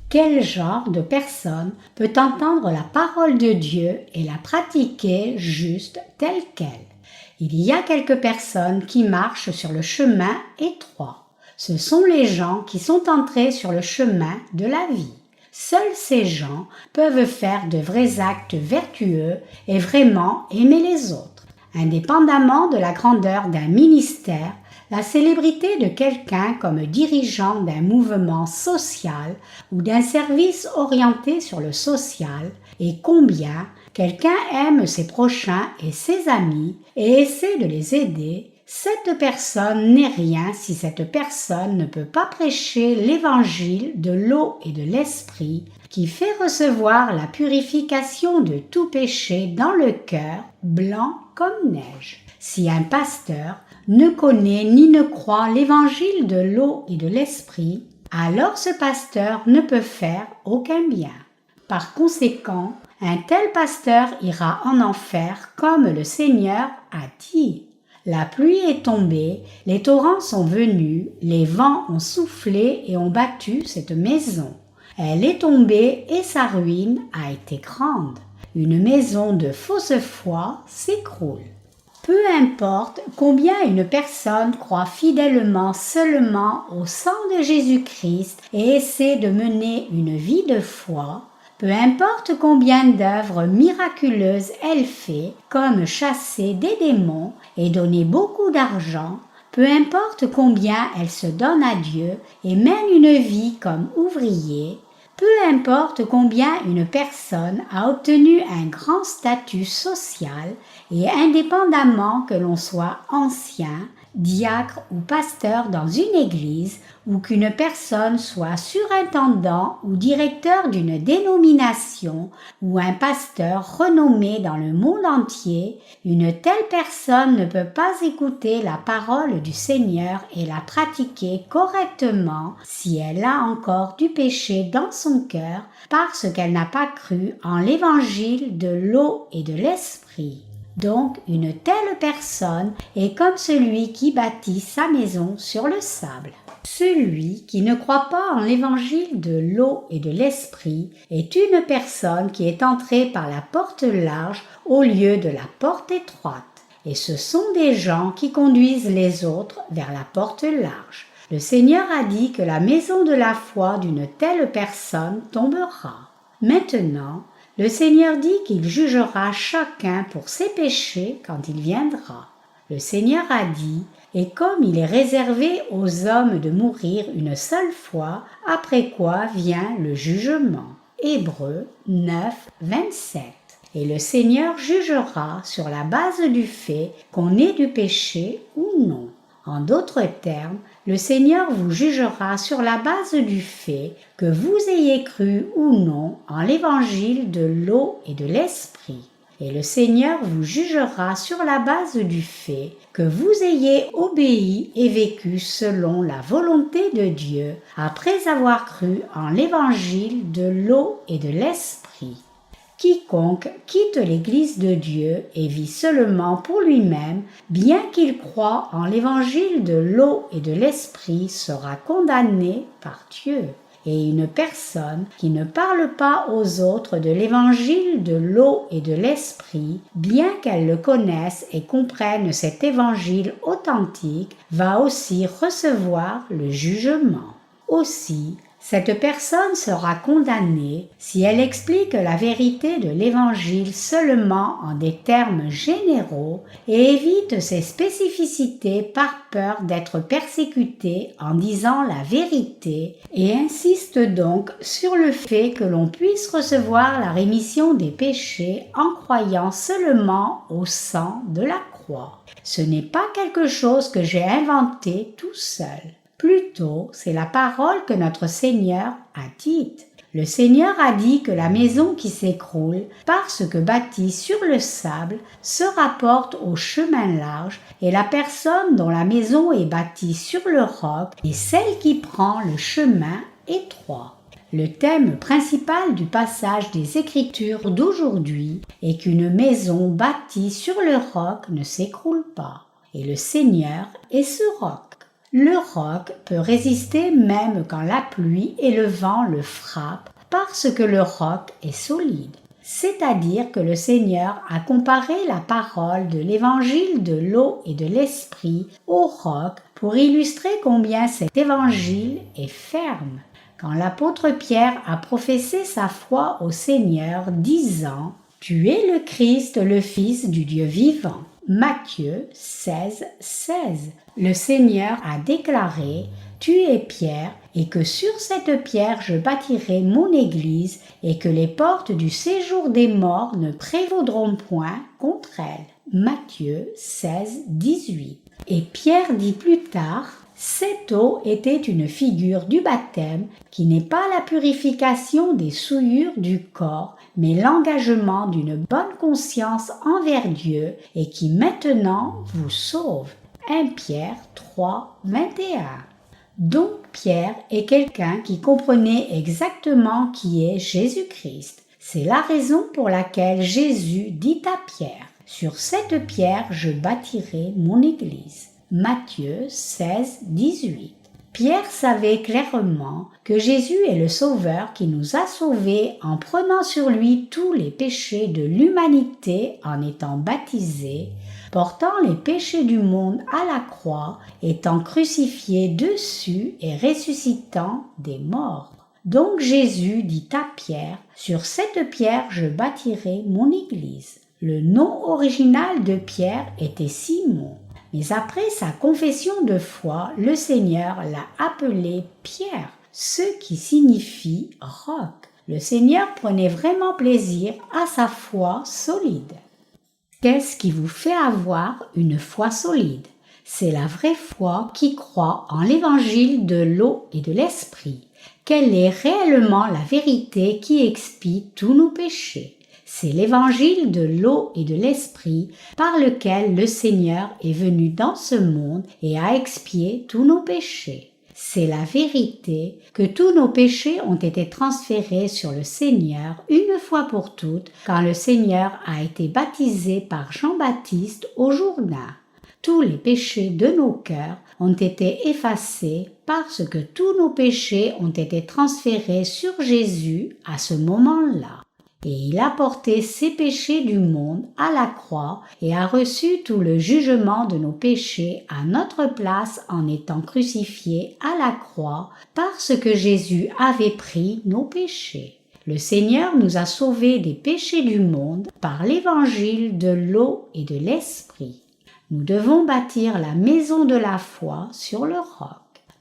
Quel genre de personne peut entendre la parole de Dieu et la pratiquer juste telle qu'elle? Il y a quelques personnes qui marchent sur le chemin étroit. Ce sont les gens qui sont entrés sur le chemin de la vie. Seuls ces gens peuvent faire de vrais actes vertueux et vraiment aimer les autres. Indépendamment de la grandeur d'un ministère, la célébrité de quelqu'un comme dirigeant d'un mouvement social ou d'un service orienté sur le social et combien quelqu'un aime ses prochains et ses amis et essaie de les aider, cette personne n'est rien si cette personne ne peut pas prêcher l'évangile de l'eau et de l'esprit qui fait recevoir la purification de tout péché dans le cœur, blanc comme neige. Si un pasteur ne connaît ni ne croit l'évangile de l'eau et de l'esprit, alors ce pasteur ne peut faire aucun bien. Par conséquent, un tel pasteur ira en enfer comme le Seigneur a dit. La pluie est tombée, les torrents sont venus, les vents ont soufflé et ont battu cette maison. Elle est tombée et sa ruine a été grande. Une maison de fausse foi s'écroule. Peu importe combien une personne croit fidèlement seulement au sang de Jésus-Christ et essaie de mener une vie de foi, peu importe combien d'œuvres miraculeuses elle fait, comme chasser des démons et donner beaucoup d'argent, peu importe combien elle se donne à Dieu et mène une vie comme ouvrier, peu importe combien une personne a obtenu un grand statut social et indépendamment que l'on soit ancien, diacre ou pasteur dans une église ou qu'une personne soit surintendant ou directeur d'une dénomination ou un pasteur renommé dans le monde entier, une telle personne ne peut pas écouter la parole du Seigneur et la pratiquer correctement si elle a encore du péché dans son cœur parce qu'elle n'a pas cru en l'évangile de l'eau et de l'esprit. Donc, une telle personne est comme celui qui bâtit sa maison sur le sable. Celui qui ne croit pas en l'évangile de l'eau et de l'esprit est une personne qui est entrée par la porte large au lieu de la porte étroite. Et ce sont des gens qui conduisent les autres vers la porte large. Le Seigneur a dit que la maison de la foi d'une telle personne tombera. Maintenant, le Seigneur dit qu'il jugera chacun pour ses péchés quand il viendra. Le Seigneur a dit, et comme il est réservé aux hommes de mourir une seule fois, après quoi vient le jugement. Hébreux 9, 27. Et le Seigneur jugera sur la base du fait qu'on ait du péché ou non. En d'autres termes, le Seigneur vous jugera sur la base du fait que vous ayez cru ou non en l'évangile de l'eau et de l'esprit. Et le Seigneur vous jugera sur la base du fait que vous ayez obéi et vécu selon la volonté de Dieu après avoir cru en l'évangile de l'eau et de l'esprit. Quiconque quitte l'Église de Dieu et vit seulement pour lui-même, bien qu'il croie en l'évangile de l'eau et de l'esprit, sera condamné par Dieu. Et une personne qui ne parle pas aux autres de l'évangile de l'eau et de l'esprit, bien qu'elle le connaisse et comprenne cet évangile authentique, va aussi recevoir le jugement. Aussi, Cette personne sera condamnée si elle explique la vérité de l'Évangile seulement en des termes généraux et évite ses spécificités par peur d'être persécutée en disant la vérité et insiste donc sur le fait que l'on puisse recevoir la rémission des péchés en croyant seulement au sang de la croix. Ce n'est pas quelque chose que j'ai inventé tout seul. Plutôt, c'est la parole que notre Seigneur a dite. Le Seigneur a dit que la maison qui s'écroule, parce que bâtie sur le sable, se rapporte au chemin large et la personne dont la maison est bâtie sur le roc est celle qui prend le chemin étroit. Le thème principal du passage des Écritures d'aujourd'hui est qu'une maison bâtie sur le roc ne s'écroule pas. Et le Seigneur est ce roc. Le roc peut résister même quand la pluie et le vent le frappent parce que le roc est solide. C'est-à-dire que le Seigneur a comparé la parole de l'évangile de l'eau et de l'esprit au roc pour illustrer combien cet évangile est ferme. Quand l'apôtre Pierre a professé sa foi au Seigneur, disant « Tu es le Christ, le Fils du Dieu vivant ». Matthieu 16, 16. Le Seigneur a déclaré « Tu es Pierre, et que sur cette pierre je bâtirai mon église, et que les portes du séjour des morts ne prévaudront point contre elle. » Matthieu 16, 18. Et Pierre dit plus tard « Cette eau était une figure du baptême qui n'est pas la purification des souillures du corps, mais l'engagement d'une bonne conscience envers Dieu et qui maintenant vous sauve. » 1 Pierre 3, 21. Donc Pierre est quelqu'un qui comprenait exactement qui est Jésus-Christ. C'est la raison pour laquelle Jésus dit à Pierre « Sur cette pierre je bâtirai mon église. » Matthieu 16, 18. Pierre savait clairement que Jésus est le Sauveur qui nous a sauvés en prenant sur lui tous les péchés de l'humanité en étant baptisé, portant les péchés du monde à la croix, étant crucifié dessus et ressuscitant des morts. Donc Jésus dit à Pierre, « Sur cette pierre je bâtirai mon église. » Le nom original de Pierre était Simon. Mais après sa confession de foi, le Seigneur l'a appelé Pierre, ce qui signifie roc. Le Seigneur prenait vraiment plaisir à sa foi solide. Qu'est-ce qui vous fait avoir une foi solide? C'est la vraie foi qui croit en l'évangile de l'eau et de l'esprit. Quelle est réellement la vérité qui expie tous nos péchés? C'est l'évangile de l'eau et de l'esprit par lequel le Seigneur est venu dans ce monde et a expié tous nos péchés. C'est la vérité que tous nos péchés ont été transférés sur le Seigneur une fois pour toutes quand le Seigneur a été baptisé par Jean-Baptiste au Jourdain. Tous les péchés de nos cœurs ont été effacés parce que tous nos péchés ont été transférés sur Jésus à ce moment-là. Et il a porté ses péchés du monde à la croix et a reçu tout le jugement de nos péchés à notre place en étant crucifié à la croix parce que Jésus avait pris nos péchés. Le Seigneur nous a sauvés des péchés du monde par l'évangile de l'eau et de l'esprit. Nous devons bâtir la maison de la foi sur le roc.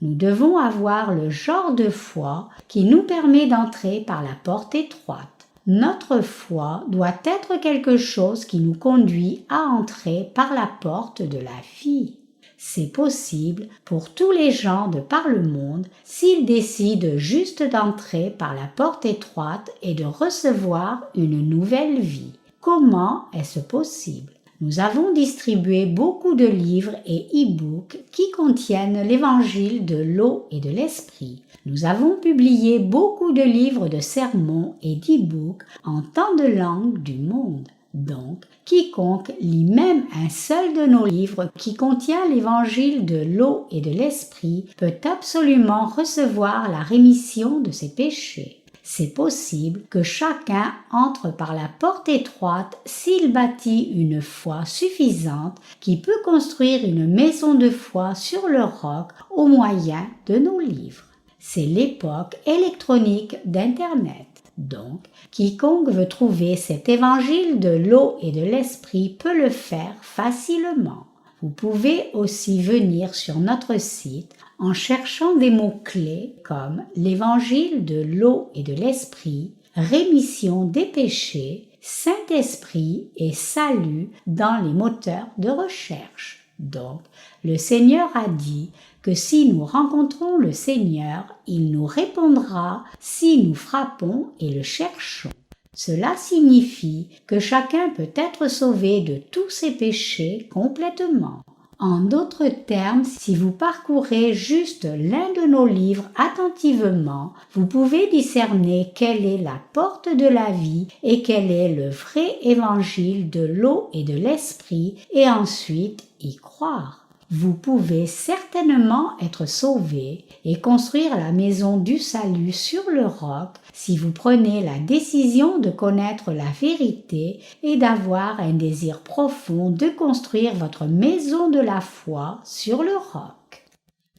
Nous devons avoir le genre de foi qui nous permet d'entrer par la porte étroite. Notre foi doit être quelque chose qui nous conduit à entrer par la porte de la vie. C'est possible pour tous les gens de par le monde s'ils décident juste d'entrer par la porte étroite et de recevoir une nouvelle vie. Comment est-ce possible? Nous avons distribué beaucoup de livres et e-books qui contiennent l'évangile de l'eau et de l'esprit. Nous avons publié beaucoup de livres de sermons et d'e-books en tant de langues du monde. Donc, quiconque lit même un seul de nos livres qui contient l'évangile de l'eau et de l'esprit peut absolument recevoir la rémission de ses péchés. C'est possible que chacun entre par la porte étroite s'il bâtit une foi suffisante qui peut construire une maison de foi sur le roc au moyen de nos livres. c'est l'époque électronique d'Internet. Donc, quiconque veut trouver cet évangile de l'eau et de l'esprit peut le faire facilement. Vous pouvez aussi venir sur notre site en cherchant des mots-clés comme l'évangile de l'eau et de l'esprit, rémission des péchés, Saint-Esprit et salut dans les moteurs de recherche. Donc, le Seigneur a dit que si nous rencontrons le Seigneur, il nous répondra si nous frappons et le cherchons. Cela signifie que chacun peut être sauvé de tous ses péchés complètement. En d'autres termes, si vous parcourez juste l'un de nos livres attentivement, vous pouvez discerner quelle est la porte de la vie et quel est le vrai évangile de l'eau et de l'esprit et ensuite y croire. Vous pouvez certainement être sauvé et construire la maison du salut sur le roc si vous prenez la décision de connaître la vérité et d'avoir un désir profond de construire votre maison de la foi sur le roc.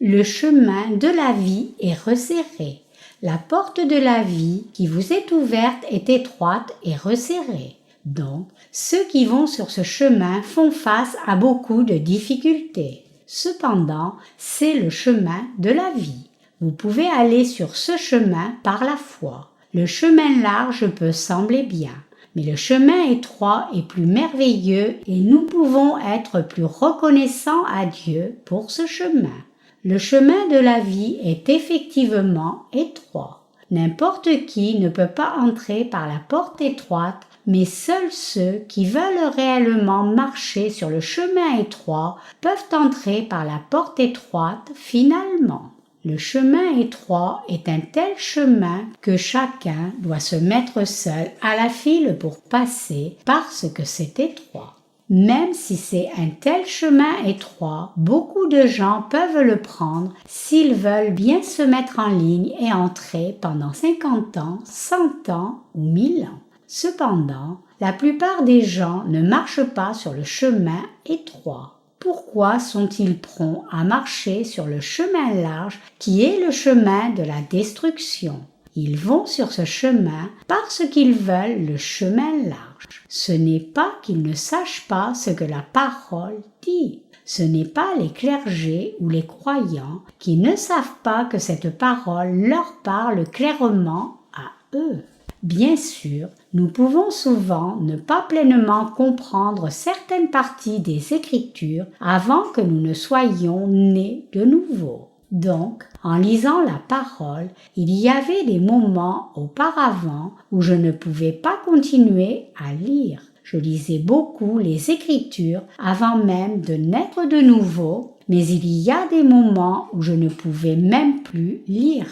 Le chemin de la vie est resserré. La porte de la vie qui vous est ouverte est étroite et resserrée. Donc, ceux qui vont sur ce chemin font face à beaucoup de difficultés. Cependant, c'est le chemin de la vie. Vous pouvez aller sur ce chemin par la foi. Le chemin large peut sembler bien, mais le chemin étroit est plus merveilleux et nous pouvons être plus reconnaissants à Dieu pour ce chemin. Le chemin de la vie est effectivement étroit. N'importe qui ne peut pas entrer par la porte étroite, mais seuls ceux qui veulent réellement marcher sur le chemin étroit peuvent entrer par la porte étroite finalement. Le chemin étroit est un tel chemin que chacun doit se mettre seul à la file pour passer parce que c'est étroit. Même si c'est un tel chemin étroit, beaucoup de gens peuvent le prendre s'ils veulent bien se mettre en ligne et entrer pendant 50 ans, 100 ans ou 1000 ans. Cependant, la plupart des gens ne marchent pas sur le chemin étroit. Pourquoi sont-ils prompts à marcher sur le chemin large qui est le chemin de la destruction? Ils vont sur ce chemin parce qu'ils veulent le chemin large. Ce n'est pas qu'ils ne sachent pas ce que la parole dit. Ce n'est pas les clergés ou les croyants qui ne savent pas que cette parole leur parle clairement à eux. Bien sûr, nous pouvons souvent ne pas pleinement comprendre certaines parties des Écritures avant que nous ne soyons nés de nouveau. Donc, en lisant la parole, il y avait des moments auparavant où je ne pouvais pas continuer à lire. Je lisais beaucoup les Écritures avant même de naître de nouveau, mais il y a des moments où je ne pouvais même plus lire.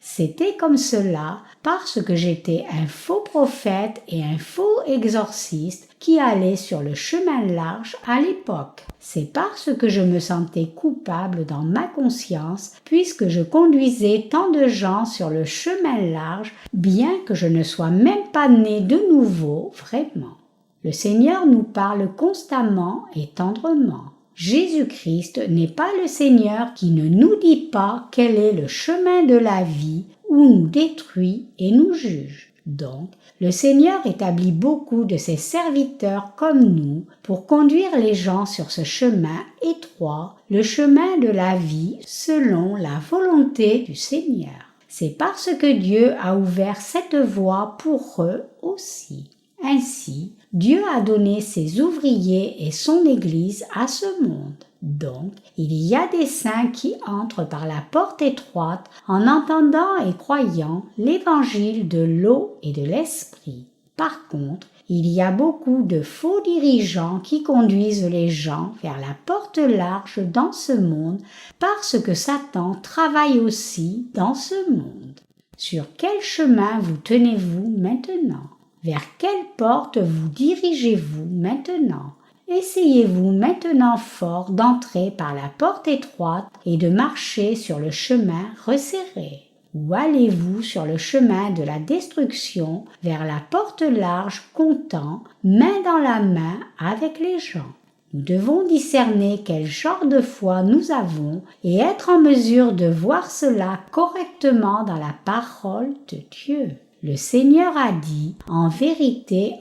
C'était comme cela parce que j'étais un faux prophète et un faux exorciste qui allait sur le chemin large à l'époque. C'est parce que je me sentais coupable dans ma conscience puisque je conduisais tant de gens sur le chemin large bien que je ne sois même pas né de nouveau vraiment. Le Seigneur nous parle constamment et tendrement. Jésus-Christ n'est pas le Seigneur qui ne nous dit pas quel est le chemin de la vie où nous détruit et nous juge. Donc, le Seigneur établit beaucoup de ses serviteurs comme nous pour conduire les gens sur ce chemin étroit, le chemin de la vie selon la volonté du Seigneur. C'est parce que Dieu a ouvert cette voie pour eux aussi. Ainsi, Dieu a donné ses ouvriers et son Église à ce monde. Donc, il y a des saints qui entrent par la porte étroite en entendant et croyant l'évangile de l'eau et de l'esprit. Par contre, il y a beaucoup de faux dirigeants qui conduisent les gens vers la porte large dans ce monde parce que Satan travaille aussi dans ce monde. Sur quel chemin vous tenez-vous maintenant? Vers quelle porte vous dirigez-vous maintenant? Essayez-vous maintenant fort d'entrer par la porte étroite et de marcher sur le chemin resserré. Ou allez-vous sur le chemin de la destruction vers la porte large content, main dans la main avec les gens? Nous devons discerner quel genre de foi nous avons et être en mesure de voir cela correctement dans la parole de Dieu. Le Seigneur a dit, en vérité,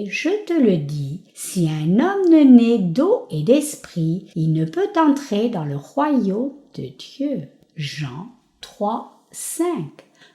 je te le dis, si un homme ne naît d'eau et d'esprit, il ne peut entrer dans le royaume de Dieu. Jean 3, 5.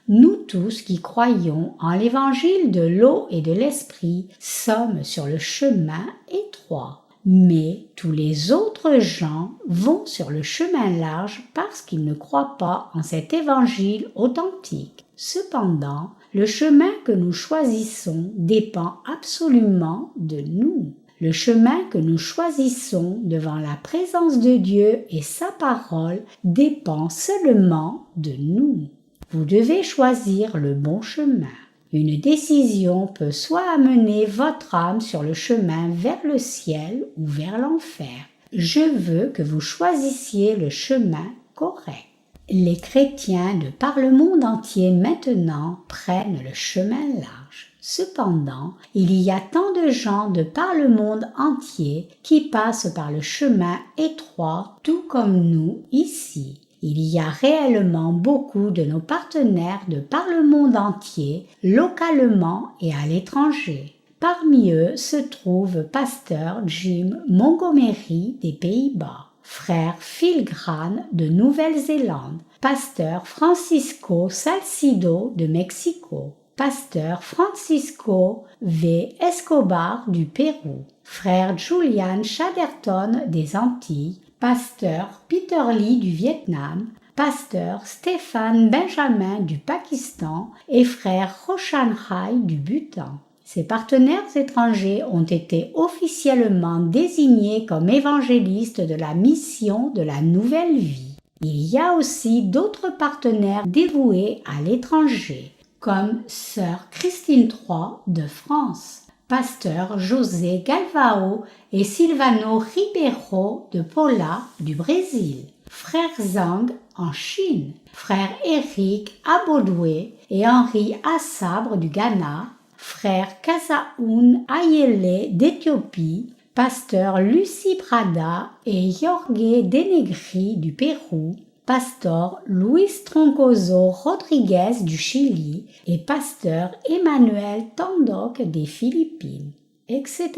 Nous tous qui croyons en l'évangile de l'eau et de l'esprit sommes sur le chemin étroit. Mais tous les autres gens vont sur le chemin large parce qu'ils ne croient pas en cet évangile authentique. Cependant, le chemin que nous choisissons dépend absolument de nous. Le chemin que nous choisissons devant la présence de Dieu et sa parole dépend seulement de nous. Vous devez choisir le bon chemin. Une décision peut soit amener votre âme sur le chemin vers le ciel ou vers l'enfer. Je veux que vous choisissiez le chemin correct. Les chrétiens de par le monde entier maintenant prennent le chemin large. Cependant, il y a tant de gens de par le monde entier qui passent par le chemin étroit, tout comme nous ici. Il y a réellement beaucoup de nos partenaires de par le monde entier, localement et à l'étranger. Parmi eux se trouve Pasteur Jim Montgomery des Pays-Bas, Frère Phil Grant de Nouvelle-Zélande, Pasteur Francisco Salcido de Mexico, Pasteur Francisco V. Escobar du Pérou, Frère Julian Chatterton des Antilles, Pasteur Peter Lee du Vietnam, Pasteur Stéphane Benjamin du Pakistan et Frère Roshan Rai du Bhoutan. Ces partenaires étrangers ont été officiellement désignés comme évangélistes de la mission de la nouvelle vie. Il y a aussi d'autres partenaires dévoués à l'étranger, comme Sœur Christine III de France, Pasteur José Galvao et Silvano Ribeiro de Paula du Brésil, Frère Zhang en Chine, Frère Eric Abodoué et Henri Assabre du Ghana, Frère Kasaoun Ayele d'Éthiopie, Pasteur Lucie Prada et Jorge Denegri du Pérou, Pasteur Luis Troncoso Rodriguez du Chili et Pasteur Emmanuel Tandoc des Philippines, etc.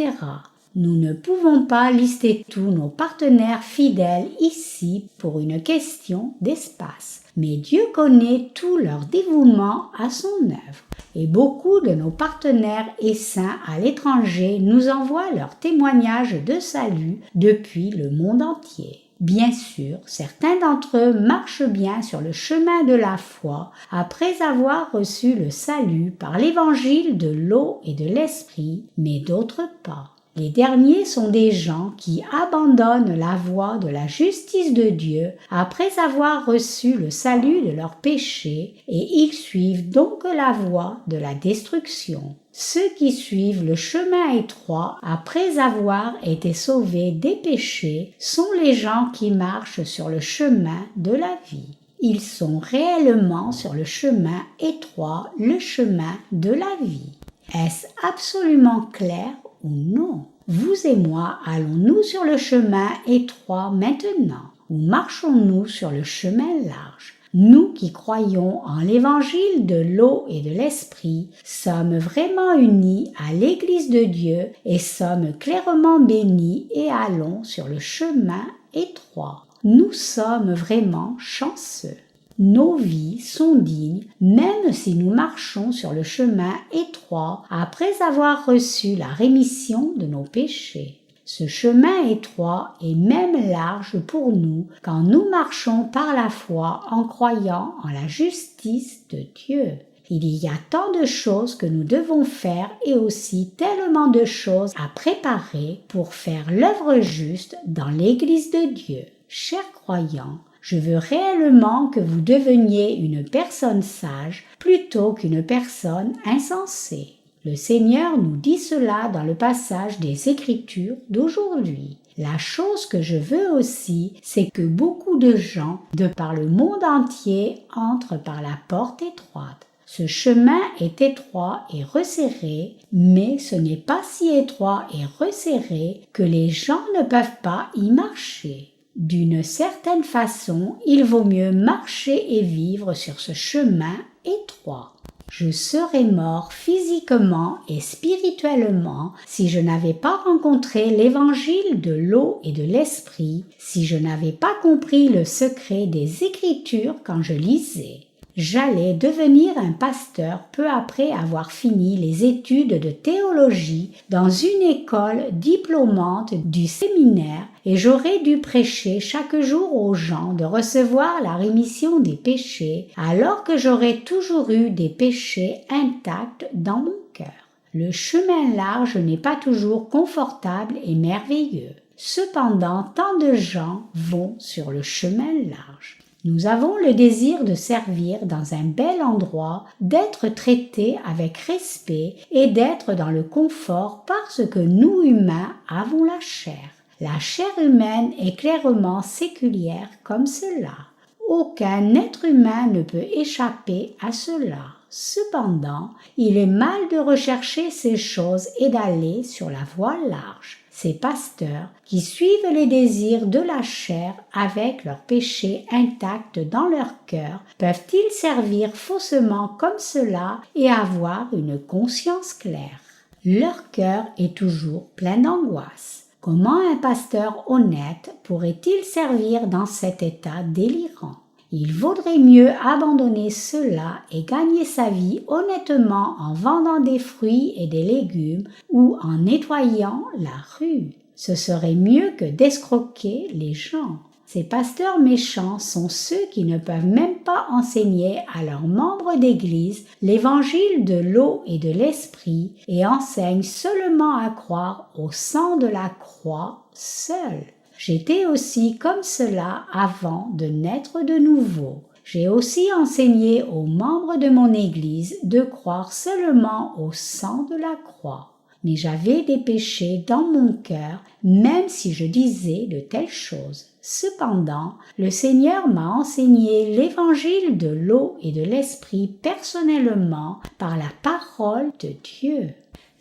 Nous ne pouvons pas lister tous nos partenaires fidèles ici pour une question d'espace, mais Dieu connaît tout leur dévouement à son œuvre. Et beaucoup de nos partenaires et saints à l'étranger nous envoient leurs témoignages de salut depuis le monde entier. Bien sûr, certains d'entre eux marchent bien sur le chemin de la foi après avoir reçu le salut par l'évangile de l'eau et de l'esprit, mais d'autres pas. Les derniers sont des gens qui abandonnent la voie de la justice de Dieu après avoir reçu le salut de leurs péchés et ils suivent donc la voie de la destruction. Ceux qui suivent le chemin étroit après avoir été sauvés des péchés sont les gens qui marchent sur le chemin de la vie. Ils sont réellement sur le chemin étroit, le chemin de la vie. Est-ce absolument clair ou non? Vous et moi, allons-nous sur le chemin étroit maintenant ou marchons-nous sur le chemin large? Nous qui croyons en l'évangile de l'eau et de l'esprit sommes vraiment unis à l'Église de Dieu et sommes clairement bénis et allons sur le chemin étroit. Nous sommes vraiment chanceux. Nos vies sont dignes, même si nous marchons sur le chemin étroit après avoir reçu la rémission de nos péchés. Ce chemin étroit est même large pour nous quand nous marchons par la foi en croyant en la justice de Dieu. Il y a tant de choses que nous devons faire et aussi tellement de choses à préparer pour faire l'œuvre juste dans l'Église de Dieu. Chers croyants, je veux réellement que vous deveniez une personne sage plutôt qu'une personne insensée. Le Seigneur nous dit cela dans le passage des Écritures d'aujourd'hui. La chose que je veux aussi, c'est que beaucoup de gens, de par le monde entier, entrent par la porte étroite. Ce chemin est étroit et resserré, mais ce n'est pas si étroit et resserré que les gens ne peuvent pas y marcher. D'une certaine façon, il vaut mieux marcher et vivre sur ce chemin étroit. Je serais mort physiquement et spirituellement si je n'avais pas rencontré l'évangile de l'eau et de l'esprit, si je n'avais pas compris le secret des Écritures quand je lisais. J'allais devenir un pasteur peu après avoir fini les études de théologie dans une école diplômante du séminaire et j'aurais dû prêcher chaque jour aux gens de recevoir la rémission des péchés alors que j'aurais toujours eu des péchés intacts dans mon cœur. Le chemin large n'est pas toujours confortable et merveilleux. Cependant, tant de gens vont sur le chemin large. Nous avons le désir de servir dans un bel endroit, d'être traités avec respect et d'être dans le confort parce que nous humains avons la chair. La chair humaine est clairement séculière comme cela. Aucun être humain ne peut échapper à cela. Cependant, il est mal de rechercher ces choses et d'aller sur la voie large. Ces pasteurs qui suivent les désirs de la chair avec leurs péchés intacts dans leur cœur, peuvent-ils servir faussement comme cela et avoir une conscience claire? Leur cœur est toujours plein d'angoisse. Comment un pasteur honnête pourrait-il servir dans cet état délirant? Il vaudrait mieux abandonner cela et gagner sa vie honnêtement en vendant des fruits et des légumes ou en nettoyant la rue. Ce serait mieux que d'escroquer les gens. Ces pasteurs méchants sont ceux qui ne peuvent même pas enseigner à leurs membres d'église l'évangile de l'eau et de l'esprit et enseignent seulement à croire au sang de la croix seul. J'étais aussi comme cela avant de naître de nouveau. J'ai aussi enseigné aux membres de mon Église de croire seulement au sang de la croix. Mais j'avais des péchés dans mon cœur, même si je disais de telles choses. Cependant, le Seigneur m'a enseigné l'évangile de l'eau et de l'esprit personnellement par la parole de Dieu.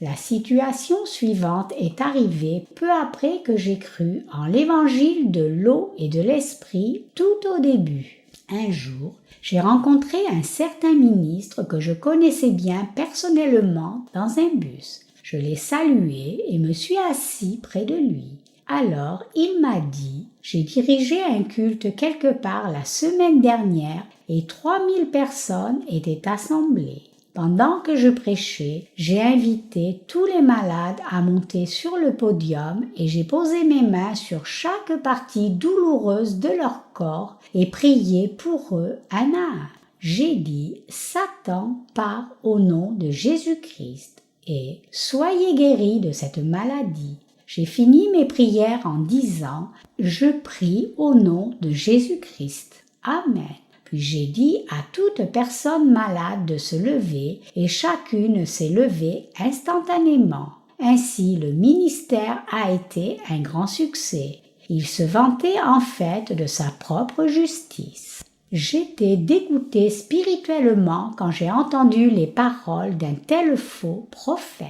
La situation suivante est arrivée peu après que j'ai cru en l'évangile de l'eau et de l'esprit tout au début. Un jour, j'ai rencontré un certain ministre que je connaissais bien personnellement dans un bus. Je l'ai salué et me suis assis près de lui. Alors, il m'a dit « J'ai dirigé un culte quelque part la semaine dernière et 3000 personnes étaient assemblées. Pendant que je prêchais, j'ai invité tous les malades à monter sur le podium et j'ai posé mes mains sur chaque partie douloureuse de leur corps et prié pour eux un à un. J'ai dit « Satan part au nom de Jésus-Christ et soyez guéris de cette maladie. » J'ai fini mes prières en disant « Je prie au nom de Jésus-Christ. Amen. » Puis j'ai dit à toute personne malade de se lever et chacune s'est levée instantanément. Ainsi, le ministère a été un grand succès. Il se vantait en fait de sa propre justice. J'étais dégoûté spirituellement quand j'ai entendu les paroles d'un tel faux prophète.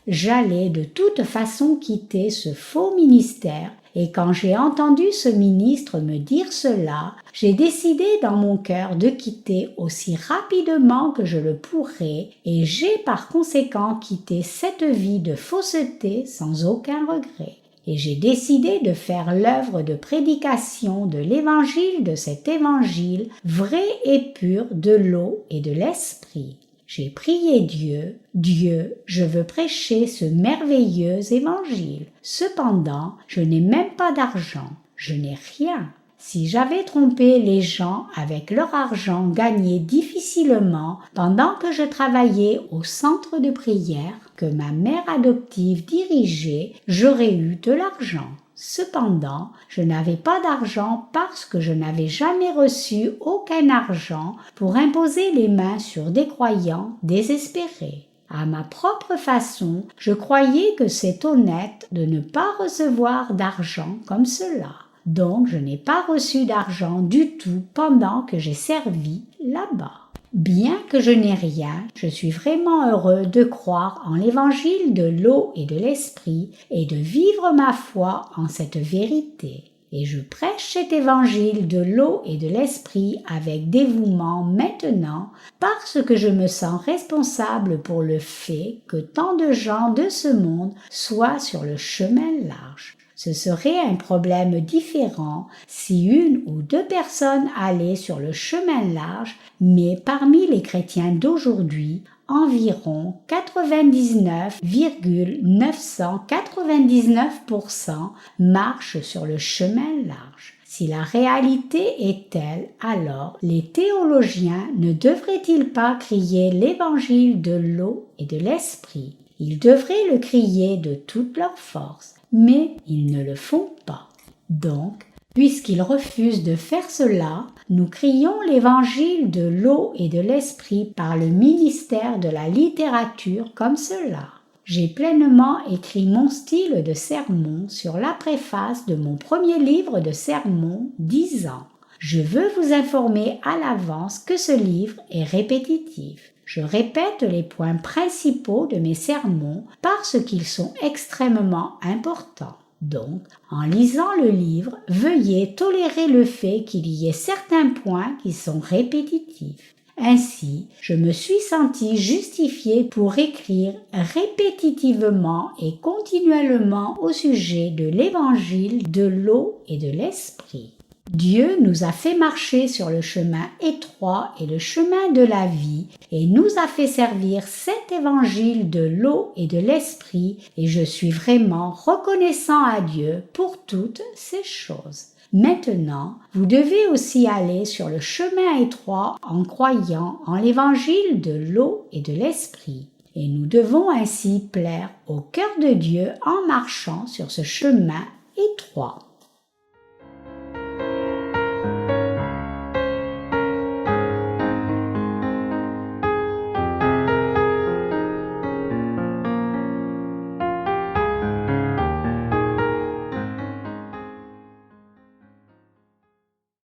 J'allais de toute façon quitter ce faux ministère et quand j'ai entendu ce ministre me dire cela, j'ai décidé dans mon cœur de quitter aussi rapidement que je le pourrais et j'ai par conséquent quitté cette vie de fausseté sans aucun regret. Et j'ai décidé de faire l'œuvre de prédication de l'évangile de cet évangile vrai et pur de l'eau et de l'esprit. J'ai prié Dieu, « Dieu, je veux prêcher ce merveilleux évangile. Cependant, je n'ai même pas d'argent, je n'ai rien. Si j'avais trompé les gens avec leur argent gagné difficilement pendant que je travaillais au centre de prière que ma mère adoptive dirigeait, j'aurais eu de l'argent. Cependant, je n'avais pas d'argent parce que je n'avais jamais reçu aucun argent pour imposer les mains sur des croyants désespérés. À ma propre façon, je croyais que c'est honnête de ne pas recevoir d'argent comme cela. Donc, je n'ai pas reçu d'argent du tout pendant que j'ai servi là-bas. Bien que je n'ai rien, je suis vraiment heureux de croire en l'évangile de l'eau et de l'esprit et de vivre ma foi en cette vérité. Et je prêche cet évangile de l'eau et de l'esprit avec dévouement maintenant parce que je me sens responsable pour le fait que tant de gens de ce monde soient sur le chemin large. Ce serait un problème différent si une ou deux personnes allaient sur le chemin large, mais parmi les chrétiens d'aujourd'hui, environ 99,999% marchent sur le chemin large. Si la réalité est telle, alors les théologiens ne devraient-ils pas crier l'évangile de l'eau et de l'esprit? Ils devraient le crier de toute leur force, mais ils ne le font pas. Donc, puisqu'ils refusent de faire cela, nous crions l'évangile de l'eau et de l'esprit par le ministère de la littérature comme cela. J'ai pleinement écrit mon style de sermon sur la préface de mon premier livre de sermons 10 ans. Je veux vous informer à l'avance que ce livre est répétitif. Je répète les points principaux de mes sermons parce qu'ils sont extrêmement importants. Donc, en lisant le livre, veuillez tolérer le fait qu'il y ait certains points qui sont répétitifs. Ainsi, je me suis senti justifié pour écrire répétitivement et continuellement au sujet de l'évangile de l'eau et de l'esprit. Dieu nous a fait marcher sur le chemin étroit et le chemin de la vie et nous a fait servir cet évangile de l'eau et de l'esprit et je suis vraiment reconnaissant à Dieu pour toutes ces choses. Maintenant, vous devez aussi aller sur le chemin étroit en croyant en l'évangile de l'eau et de l'esprit. Et nous devons ainsi plaire au cœur de Dieu en marchant sur ce chemin étroit.